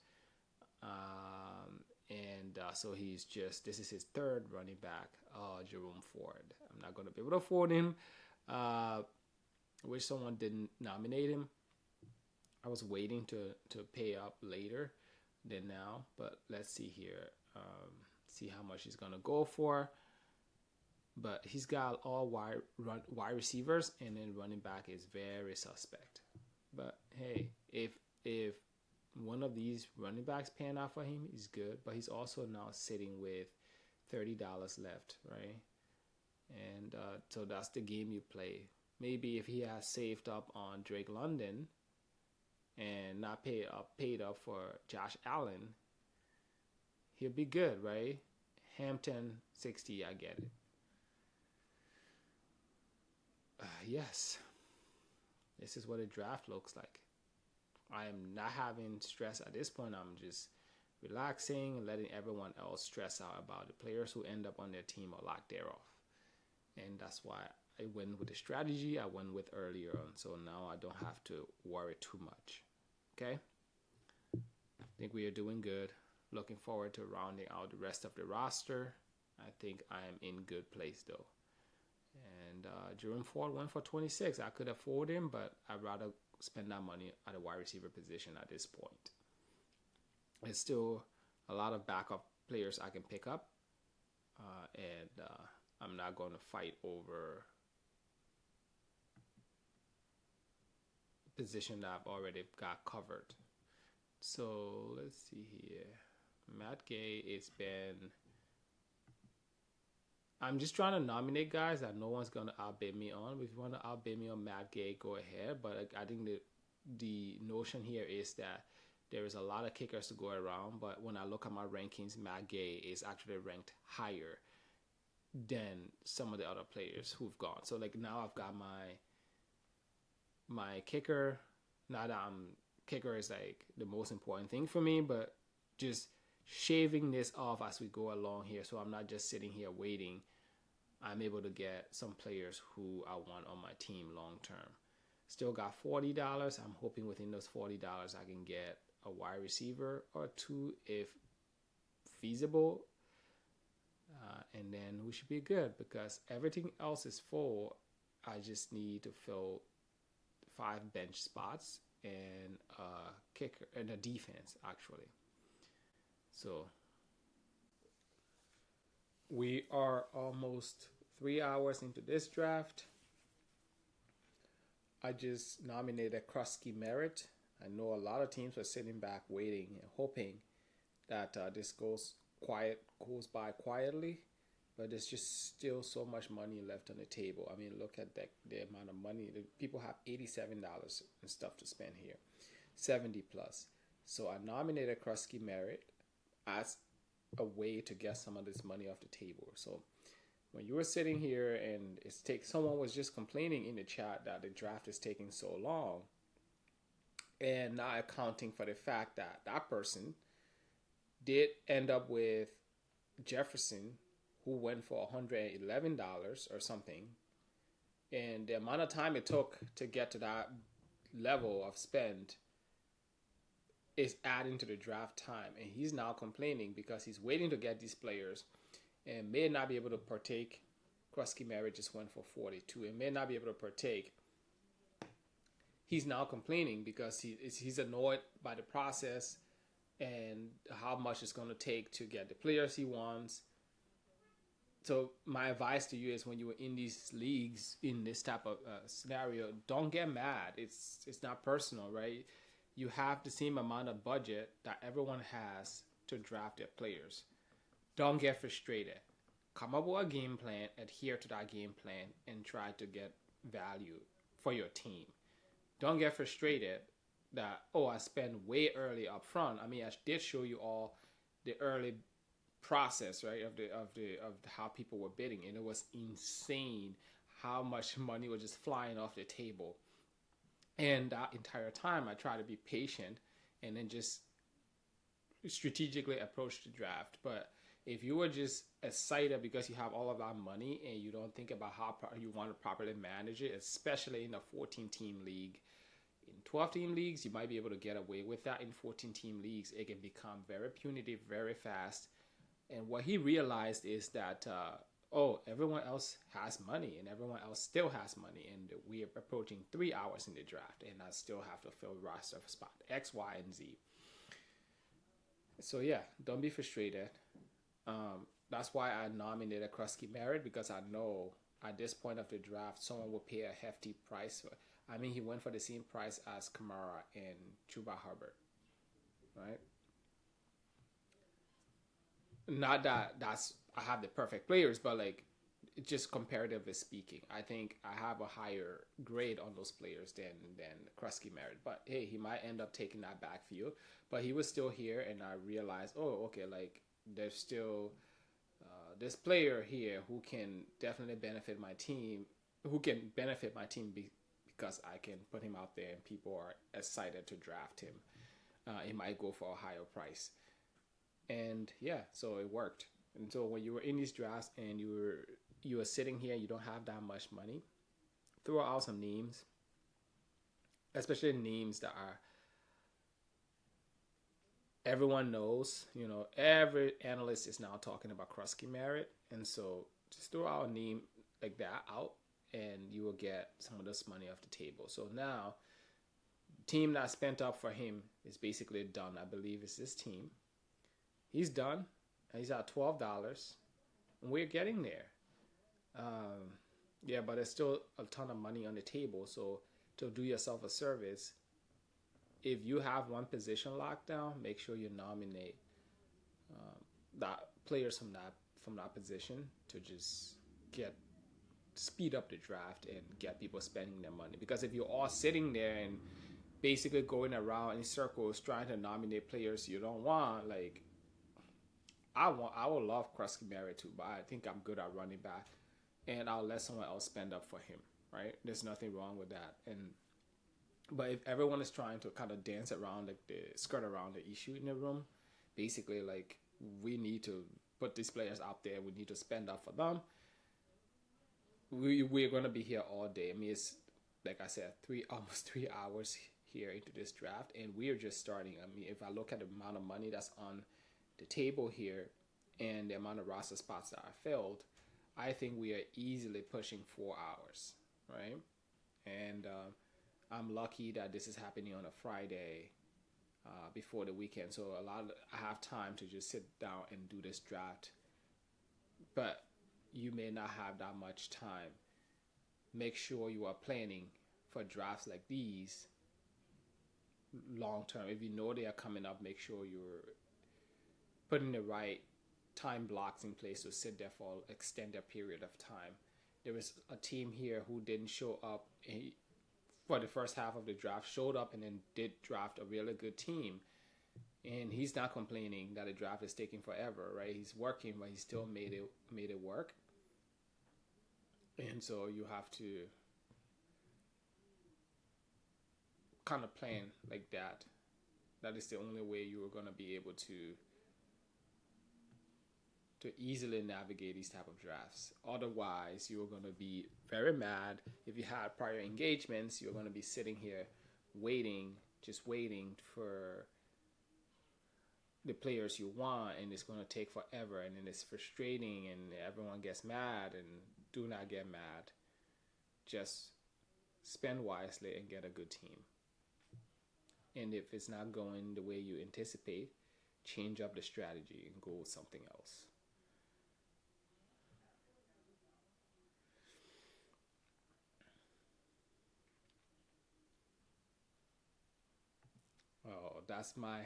So this is his third running back, Jerome Ford. I'm not going to be able to afford him. Wish someone didn't nominate him. I was waiting to pay up later than now, but let's see here. See how much he's going to go for. But he's got all wide receivers, and then running back is very suspect. But hey, if one of these running backs pan out for him, he's good. But he's also now sitting with $30 left, right? And so that's the game you play. Maybe if he has saved up on Drake London and not paid up for Josh Allen, he'll be good, right? Hampton 60, I get it. Yes, this is what a draft looks like. I am not having stress at this point. I'm just relaxing and letting everyone else stress out about the players who end up on their team or lack thereof. And that's why I went with the strategy I went with earlier on. So now I don't have to worry too much. Okay? I think we are doing good. Looking forward to rounding out the rest of the roster. I think I am in good place though. And Jerome Ford went for 26. I could afford him, but I'd rather spend that money at a wide receiver position at this point. There's still a lot of backup players I can pick up, and I'm not going to fight over a position that I've already got covered. So let's see here. Matt Gay, I'm just trying to nominate guys that no one's going to outbid me on. If you want to outbid me on Matt Gay, go ahead. But I think the notion here is that there is a lot of kickers to go around. But when I look at my rankings, Matt Gay is actually ranked higher than some of the other players who've gone. So like now I've got my kicker. Not that kicker is like the most important thing for me, but just shaving this off as we go along here, so I'm not just sitting here waiting. I'm able to get some players who I want on my team long term. Still got $40. I'm hoping within those $40 I can get a wide receiver or two if feasible. and then we should be good because everything else is full. I just need to fill 5 bench spots and a kicker and a defense actually. So we are almost 3 hours into this draft. I just nominated Krusky Merritt. I know a lot of teams are sitting back waiting and hoping that this goes by quietly, but there's just still so much money left on the table. I mean, look at the amount of money. People have $87 and stuff to spend here, 70 plus. So I nominated Krusky Merritt as a way to get some of this money off the table. So when you were sitting here and someone was just complaining in the chat that the draft is taking so long, and not accounting for the fact that that person did end up with Jefferson, who went for $111 or something, and the amount of time it took to get to that level of spend is adding to the draft time, and he's now complaining because he's waiting to get these players and may not be able to partake. Krusky Merritt just went for 42 and may not be able to partake. He's now complaining because he's annoyed by the process and how much it's going to take to get the players he wants. So my advice to you is when you are in these leagues, in this type of scenario, don't get mad. It's not personal, right? You have the same amount of budget that everyone has to draft their players. Don't get frustrated. Come up with a game plan, adhere to that game plan, and try to get value for your team. Don't get frustrated that, oh, I spent way early up front. I mean, I did show you all the early process, right, of how people were bidding, and it was insane how much money was just flying off the table. And that entire time, I tried to be patient and then just strategically approach the draft. But if you were just excited because you have all of that money and you don't think about how you want to properly manage it, especially in a 14-team league. In 12-team leagues, you might be able to get away with that. In 14-team leagues, it can become very punitive very fast. And what he realized is that, everyone else has money and everyone else still has money. And we are approaching 3 hours in the draft and I still have to fill roster spot X, Y, and Z. So yeah, don't be frustrated. That's why I nominated Krusky Merritt, because I know at this point of the draft, someone will pay a hefty price for. I mean, he went for the same price as Kamara and Chuba Hubbard, right? Not that I have the perfect players, but like just comparatively speaking, I think I have a higher grade on those players than Krusky Merritt. But hey, he might end up taking that backfield. But he was still here, and I realized, oh, okay, like there's still this player here who can definitely benefit my team, because I can put him out there and people are excited to draft him. He might go for a higher price. And yeah, so it worked. And so when you were in these drafts and you were sitting here and you don't have that much money, throw out some names, especially names that are everyone knows. You know, every analyst is now talking about Krusky Merritt, and so just throw out a name like that out, and you will get some of this money off the table. So now, the team that spent up for him is basically done. I believe it's this team. He's done. He's at $12, and we're getting there. Yeah, but there's still a ton of money on the table. So to do yourself a service, if you have one position locked down, make sure you nominate that players from that position to just speed up the draft and get people spending their money. Because if you're all sitting there and basically going around in circles trying to nominate players you don't want, like I would love Krusky Merritt too, but I think I'm good at running back, and I'll let someone else spend up for him. Right? There's nothing wrong with that. But if everyone is trying to kind of dance around, like skirt around the issue in the room, basically like we need to put these players out there. We need to spend up for them. We're gonna be here all day. I mean, it's like I said, almost 3 hours here into this draft, and we're just starting. I mean, if I look at the amount of money that's on the table here, and the amount of roster spots that are filled, I think we are easily pushing 4 hours, right? And I'm lucky that this is happening on a Friday before the weekend, so I have time to just sit down and do this draft. But you may not have that much time. Make sure you are planning for drafts like these long term. If you know they are coming up, make sure you're putting the right time blocks in place to sit there for an extended period of time. There was a team here who didn't show up for the first half of the draft, showed up and then did draft a really good team. And he's not complaining that the draft is taking forever, right? He's working, but he still made it work. And so you have to kind of plan like that. That is the only way you are going to be able to easily navigate these type of drafts. Otherwise, you're going to be very mad. If you had prior engagements, you're going to be sitting here just waiting for the players you want, and it's going to take forever, and then it's frustrating, and everyone gets mad. And do not get mad. Just spend wisely and get a good team. And if it's not going the way you anticipate, change up the strategy and go with something else. Oh, that's my.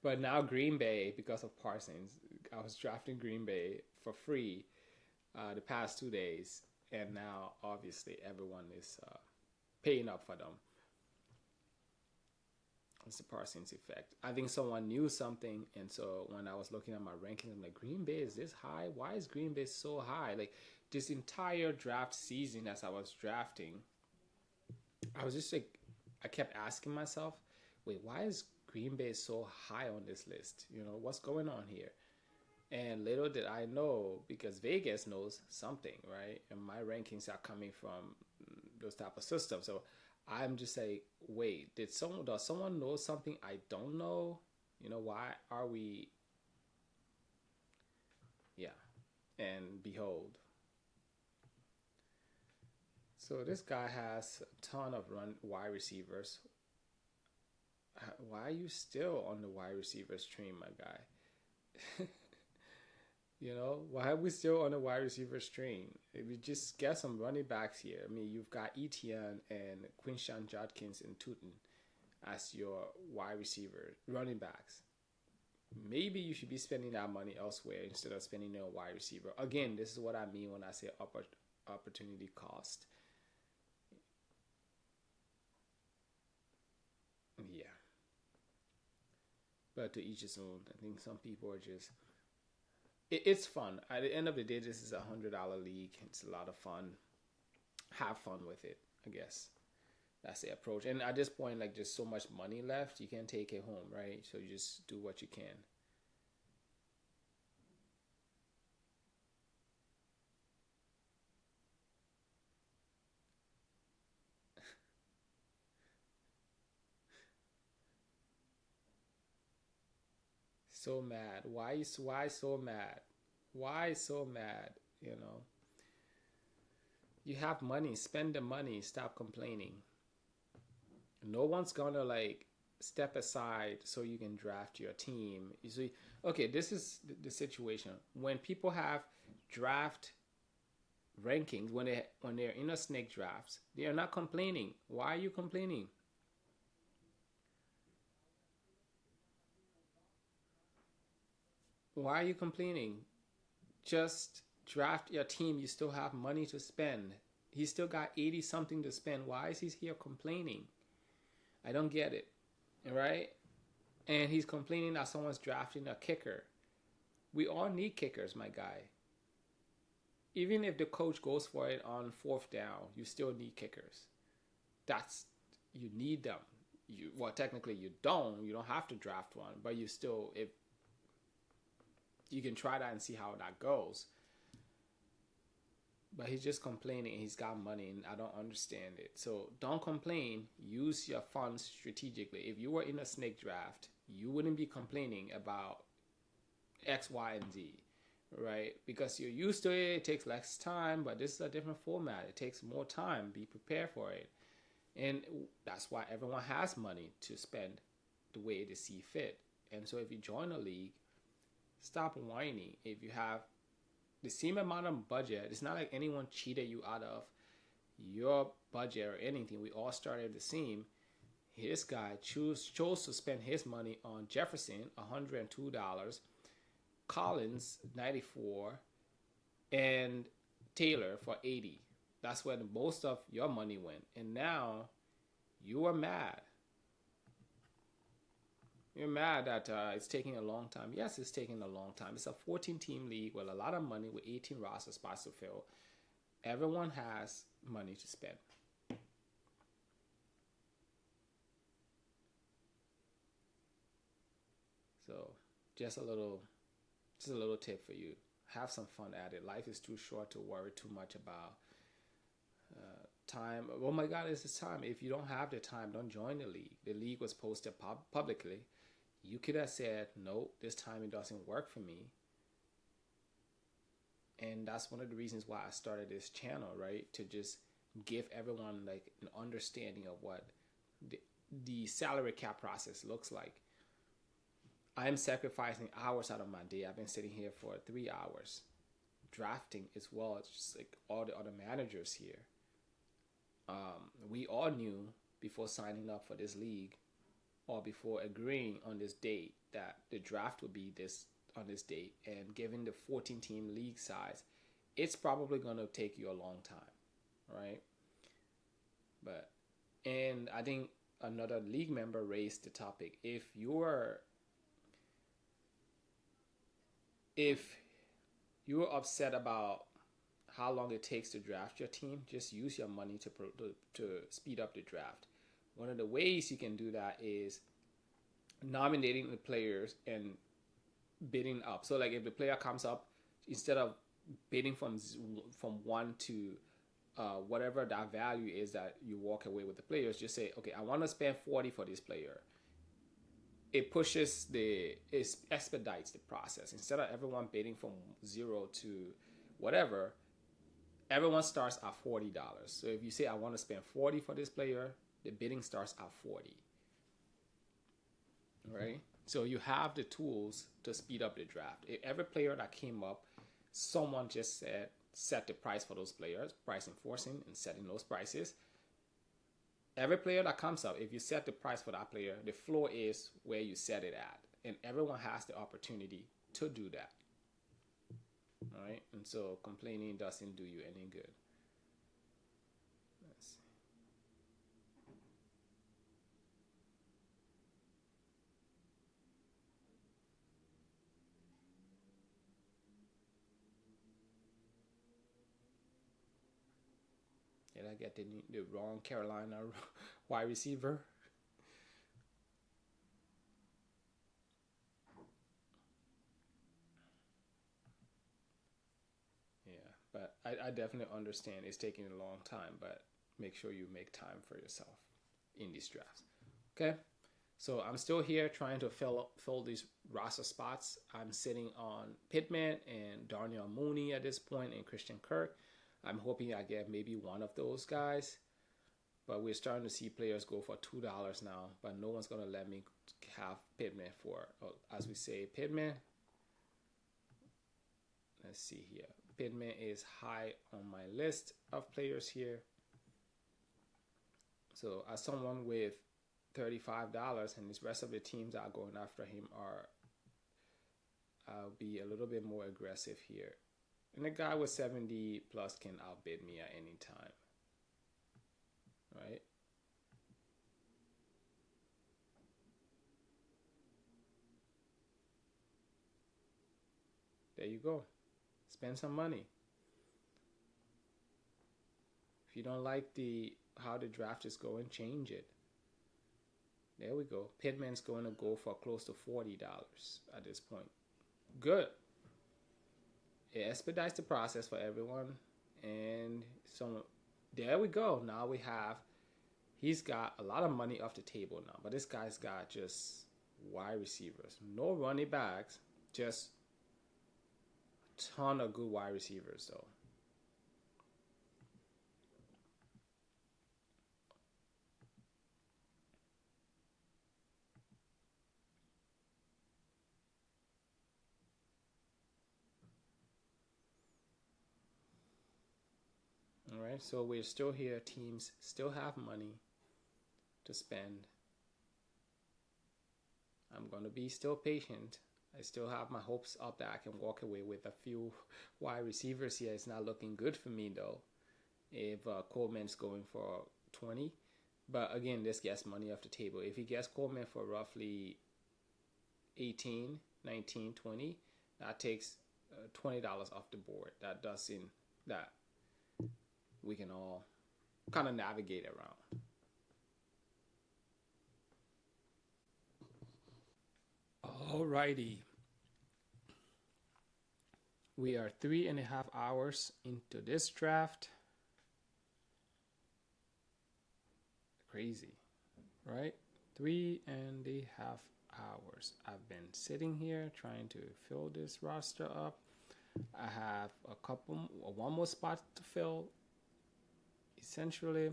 But now Green Bay, because of Parsons, I was drafting Green Bay for free the past 2 days, and now obviously everyone is paying up for them. It's the Parsons effect. I think someone knew something, and so when I was looking at my rankings, I'm like, Green Bay is this high? Why is Green Bay so high? Like this entire draft season, as I was drafting, I was just like, I kept asking myself, wait, why is Green Bay so high on this list? What's going on here? And little did I know, because Vegas knows something, right? And my rankings are coming from those type of systems. So I'm just like, wait, does someone know something I don't know? Why are we? Yeah. And behold. So this guy has a ton of wide receivers. Why are you still on the wide receivers train, my guy? Why are we still on the wide receiver train? If we just get some running backs here. I mean, you've got Etienne and Quinshawn Judkins and Tootin as your wide receiver running backs. Maybe you should be spending that money elsewhere instead of spending it on wide receiver. Again, this is what I mean when I say opportunity cost. Yeah. But to each his own. I think some people are just... It's fun. At the end of the day, this is $100 league. It's a lot of fun. Have fun with it, I guess. That's the approach. And at this point, like, there's so much money left, you can't take it home, right? So you just do what you can. So mad. Why so mad? Why so mad? You have money. Spend the money. Stop complaining. No one's gonna step aside so you can draft your team. You see, okay, this is the situation. When people have draft rankings, when they're in a snake drafts, they are not complaining. Why are you complaining? Why are you complaining? Just draft your team. You still have money to spend. He still got 80 something to spend. Why is he here complaining? I don't get it. Right? And he's complaining that someone's drafting a kicker. We all need kickers, my guy. Even if the coach goes for it on fourth down, you still need kickers. You need them. Technically you don't. You don't have to draft one, but you still, if you can try that and see how that goes. But he's just complaining. He's got money, and I don't understand it. So don't complain. Use your funds strategically. If you were in a snake draft, you wouldn't be complaining about X, Y, and Z, right? Because you're used to it, it takes less time, but this is a different format. It takes more time. Be prepared for it. And that's why everyone has money to spend the way they see fit. And so if you join a league, stop whining. If you have the same amount of budget, it's not like anyone cheated you out of your budget or anything. We all started the same. This guy chose to spend his money on Jefferson, $102, Collins, 94, and Taylor for 80. That's where most of your money went. And now you are mad. You're mad that it's taking a long time. Yes, it's taking a long time. It's a 14-team league with a lot of money with 18 roster spots to fill. Everyone has money to spend. So just a little tip for you. Have some fun at it. Life is too short to worry too much about time. Oh my God, it's time. If you don't have the time, don't join the league. The league was posted publicly. You could have said, no, this time it doesn't work for me. And that's one of the reasons why I started this channel, right? To just give everyone like an understanding of what the salary cap process looks like. I'm sacrificing hours out of my day. I've been sitting here for 3 hours drafting as well. It's just like all the other managers here. We all knew before signing up for this league or before agreeing on this date that the draft would be this on this date, and given the 14-team league size, it's probably going to take you a long time, right? But and I think another league member raised the topic. If you're upset about how long it takes to draft your team, just use your money to speed up the draft. One of the ways you can do that is nominating the players and bidding up. So like if the player comes up, instead of bidding from one to whatever that value is that you walk away with the players, just say, okay, I want to spend 40 for this player. It expedites the process. Instead of everyone bidding from 0 to whatever, everyone starts at $40. So if you say I want to spend 40 for this player, the bidding starts at 40. Right? So you have the tools to speed up the draft. If every player that came up, someone just set the price for those players, price enforcing and setting those prices. Every player that comes up, if you set the price for that player, the floor is where you set it at. And everyone has the opportunity to do that. All right? And so complaining doesn't do you any good. Let's see. Did I get the wrong Carolina wide receiver? Yeah, but I definitely understand it's taking a long time, but make sure you make time for yourself in these drafts. Okay, so I'm still here trying to fill these roster spots. I'm sitting on Pittman and Darnell Mooney at this point and Christian Kirk. I'm hoping I get maybe one of those guys. But we're starting to see players go for $2 now. But no one's going to let me have Pittman for, as we say, Pittman. Let's see here. Pittman is high on my list of players here. So as someone with $35, and this rest of the teams that are going after him I'll be a little bit more aggressive here. And a guy with 70 plus can outbid me at any time. Right? There you go. Spend some money. If you don't like how the draft is going, change it. There we go. Pittman's going to go for close to $40 at this point. Good. It expedites the process for everyone. And so there we go. Now he's got a lot of money off the table now. But this guy's got just wide receivers. No running backs, just ton of good wide receivers though. All right, so we're still here. Teams still have money to spend. I'm gonna be still patient. I still have my hopes up that I can walk away with a few wide receivers here. It's not looking good for me though. If Coleman's going for 20, but again, this gets money off the table. If he gets Coleman for roughly 18, 19, 20, that takes $20 off the board. That does seem that we can all kind of navigate around. Alrighty. We are 3.5 hours into this draft. Crazy, right? 3.5 hours. I've been sitting here trying to fill this roster up. I have one more spot to fill. Essentially,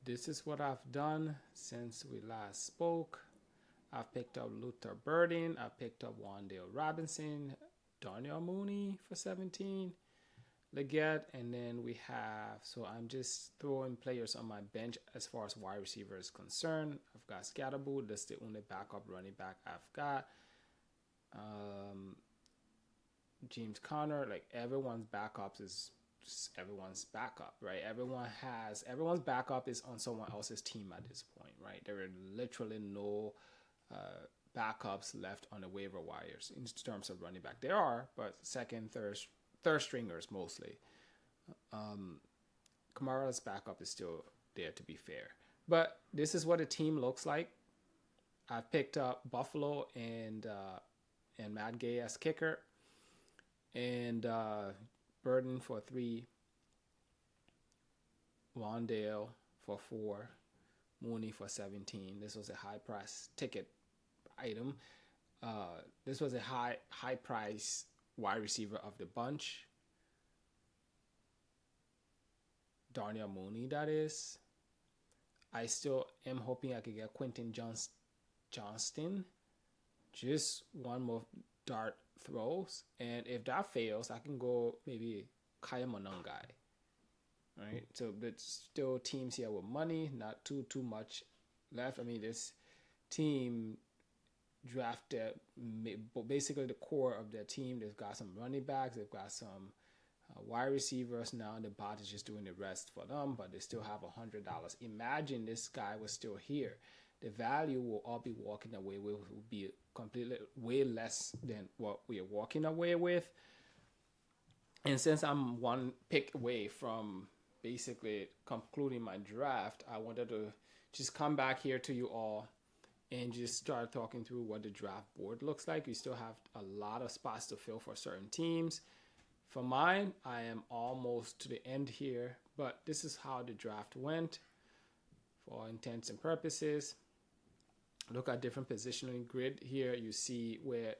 this is what I've done since we last spoke. I've picked up Luther Burden. I picked up Wandale Robinson, Darnell Mooney for 17, Leggett, and then we have, so I'm just throwing players on my bench as far as wide receiver is concerned. I've got Scatterboot. That's the only backup running back I've got. James Conner, like everyone's backups is just everyone's backup, right? Everyone's backup is on someone else's team at this point, right? There are literally no backups left on the waiver wires in terms of running back. There are, but second, third stringers mostly. Kamara's backup is still there, to be fair. But this is what a team looks like. I've picked up Buffalo and Matt Gay as kicker, and Burden for 3, Wandale for 4, Mooney for 17. This was a high price ticket item. This was a high price wide receiver of the bunch. Darnell Mooney, that is. I still am hoping I could get Quentin Johnston. Just one more dart throws. And if that fails, I can go maybe Kaya Monangai. Right? So, but still teams here with money, not too much left. I mean, this team drafted basically the core of their team. They've got some running backs. They've got some wide receivers now. The bot is just doing the rest for them, but they still have $100. Imagine this guy was still here. The value will all be walking away with will be completely way less than what we are walking away with. And since I'm one pick away from basically concluding my draft, I wanted to just come back here to you all and just start talking through what the draft board looks like. We still have a lot of spots to fill for certain teams. For mine, I am almost to the end here, but this is how the draft went for all intents and purposes. Look at different positioning grid here. You see where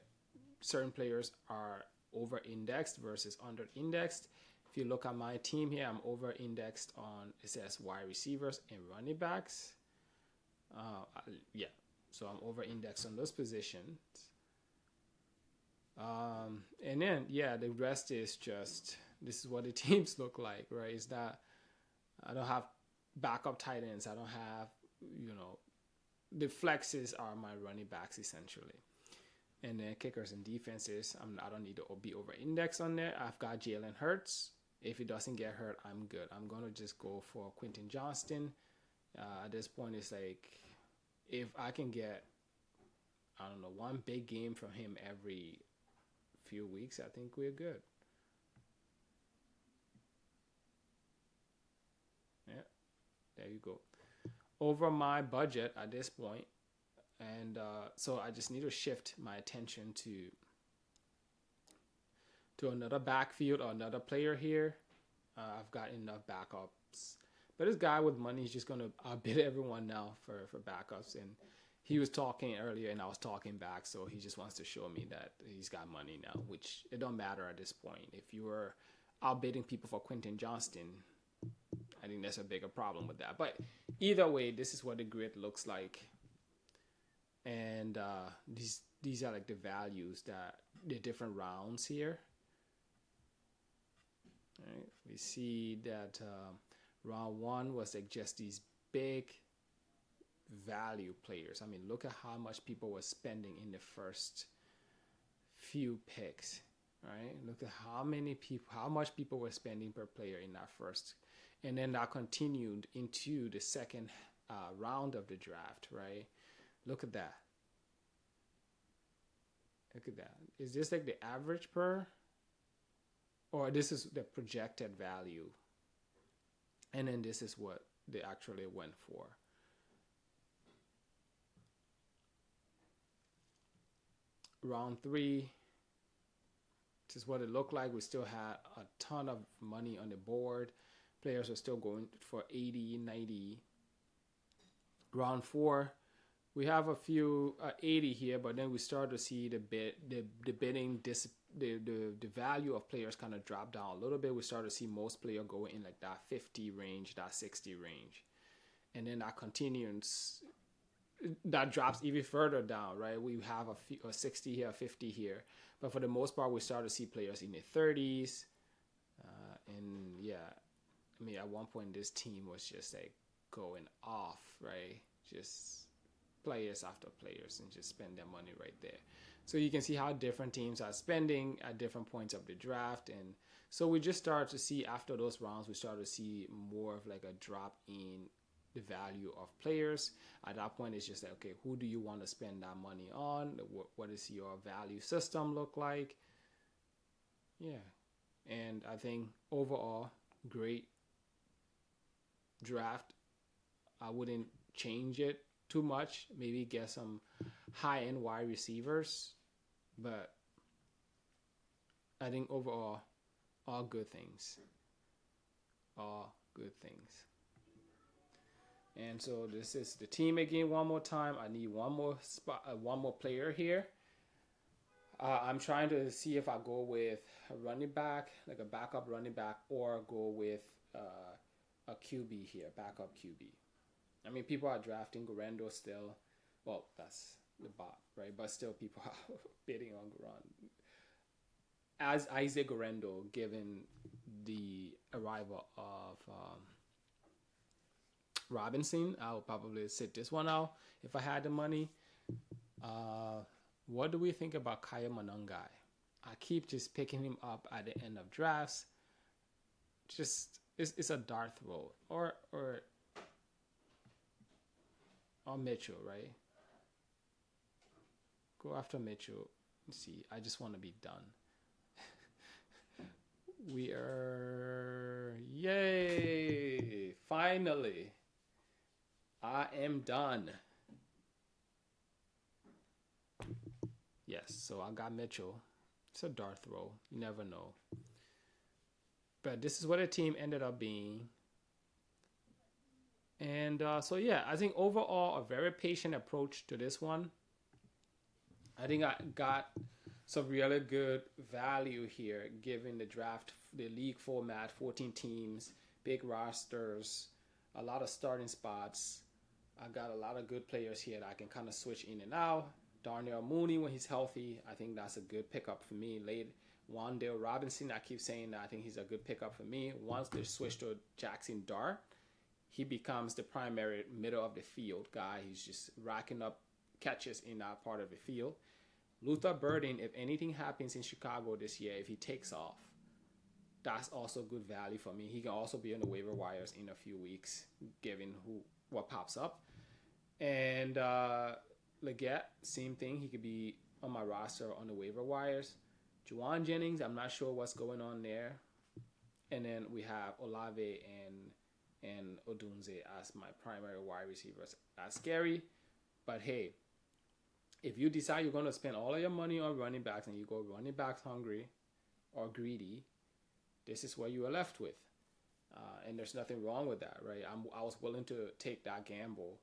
certain players are over-indexed versus under-indexed. If you look at my team here, I'm over-indexed on, it says wide receivers and running backs. So I'm over-indexed on those positions. And then, the rest is just, this is what the teams look like, right? It's that I don't have backup tight ends. I don't have, the flexes are my running backs essentially. And then kickers and defenses, I don't need to be over-indexed on there. I've got Jalen Hurts. If he doesn't get hurt, I'm good. I'm going to just go for Quentin Johnston. At this point, it's like, if I can get, one big game from him every few weeks, I think we're good. Yeah, there you go. Over my budget at this point, and so I just need to shift my attention to another backfield or another player here. I've got enough backups, but this guy with money is just gonna outbid everyone now for backups, and he was talking earlier and I was talking back, so he just wants to show me that he's got money now, which it don't matter at this point. If you were outbidding people for Quentin Johnston, I think that's a bigger problem with that. But either way, this is what the grid looks like, and these are like the values that the different rounds here. All right, we see that round one was like just these big value players. I mean, look at how much people were spending in the first few picks, right? Look at how much people were spending per player in that first, and then that continued into the second round of the draft, right? Look at that. Look at that. Is this like the average per, or this is the projected value? And then this is what they actually went for. Round three, this is what it looked like. We still had a ton of money on the board. Players were still going for 80, 90. Round four, we have a few 80 here, but then we start to see the bidding, the value of players kind of drop down a little bit. We start to see most players go in like that 50 range, that 60 range. And then that continues, that drops even further down, right? We have a 60 here, a 50 here. But for the most part, we start to see players in the 30s. And yeah, I mean, at one point, this team was just like going off, right? Just players after players and just spend their money right there. So you can see how different teams are spending at different points of the draft. And so we just started to see after those rounds, we started to see more of like a drop in the value of players. At that point, it's just like, okay, who do you want to spend that money on? What does your value system look like? Yeah. And I think overall, great draft. I wouldn't change it too much. Maybe get some high-end wide receivers. But I think overall, all good things. All good things. And so this is the team again one more time. I need one more player here. I'm trying to see if I go with a running back, like a backup running back, or go with a QB here, backup QB. I mean, people are drafting Guerrero still. Well, that's the bot, right? But still, people are bidding on Guerrero. As Isaac Guerrero, given the arrival of Robinson, I would probably sit this one out if I had the money. What do we think about Kaya Monangai? I keep just picking him up at the end of drafts. Just it's a dart throw or Mitchell, right? Go after Mitchell. Let's see, I just want to be done. We are, yay! Finally, I am done. Yes, so I got Mitchell. It's a dart throw. You never know. But this is what the team ended up being. And so, yeah, I think overall a very patient approach to this one. I think I got some really good value here given the draft, the league format, 14 teams, big rosters, a lot of starting spots. I got a lot of good players here that I can kind of switch in and out. Darnell Mooney, when he's healthy, I think that's a good pickup for me. Late Wan'Dale Robinson, I keep saying that I think he's a good pickup for me. Once they switch to Jackson Dart, he becomes the primary middle of the field guy. He's just racking up catches in that part of the field. Luther Burden, if anything happens in Chicago this year, if he takes off, that's also good value for me. He can also be on the waiver wires in a few weeks, given what pops up. And Leggett, same thing. He could be on my roster on the waiver wires. Juwan Jennings, I'm not sure what's going on there. And then we have Olave and Odunze as my primary wide receivers. That's scary, but hey, if you decide you're going to spend all of your money on running backs and you go running backs hungry or greedy, this is what you are left with. And there's nothing wrong with that, right? I was willing to take that gamble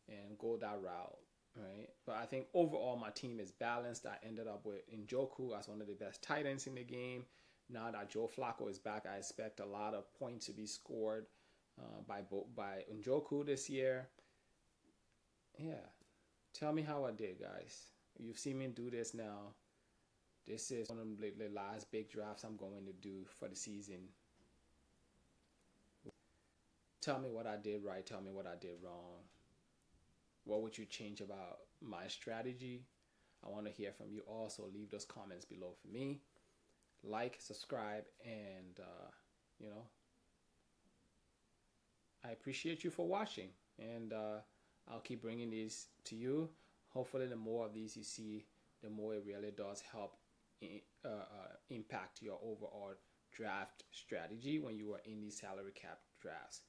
and go that route. right? But I think overall my team is balanced. I ended up with Njoku as one of the best tight ends in the game. Now that Joe Flacco is back, I expect a lot of points to be scored by Njoku this year. Yeah, tell me how I did, guys. You've seen me do this now. This is one of the last big drafts I'm going to do for the season. Tell me what I did right. Tell me what I did wrong. What would you change about my strategy? I want to hear from you. Also, leave those comments below for me. Like, subscribe, and you know, I appreciate you for watching. And I'll keep bringing these to you. Hopefully, the more of these you see, the more it really does help impact your overall draft strategy when you are in these salary cap drafts.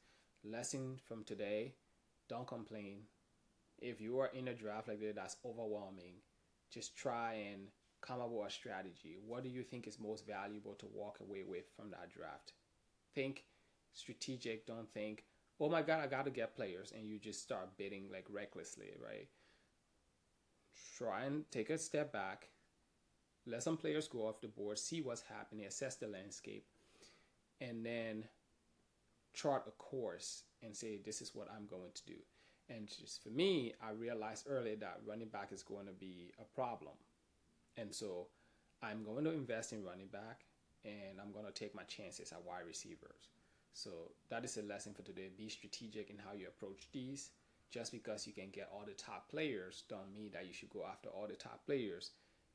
Lesson from today: don't complain. If you are in a draft like that that's overwhelming, just try and come up with a strategy. What do you think is most valuable to walk away with from that draft? Think strategic. Don't think, oh my God, I got to get players, and you just start bidding like recklessly, right? Try and take a step back, let some players go off the board, see what's happening, assess the landscape, and then chart a course and say, this is what I'm going to do. And just for me, I realized earlier that running back is going to be a problem. And so I'm going to invest in running back, and I'm going to take my chances at wide receivers. So that is a lesson for today. Be strategic in how you approach these. Just because you can get all the top players don't mean that you should go after all the top players.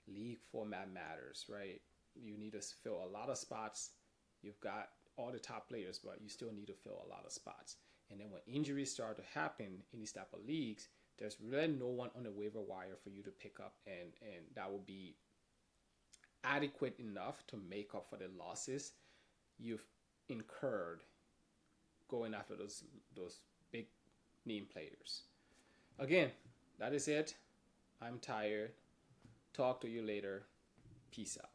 League format matters, right? You need to fill a lot of spots. You've got all the top players, but you still need to fill a lot of spots. And then when injuries start to happen in these type of leagues, there's really no one on the waiver wire for you to pick up, and that will be adequate enough to make up for the losses you've incurred going after those big name players. Again, that is it. I'm tired. Talk to you later. Peace out.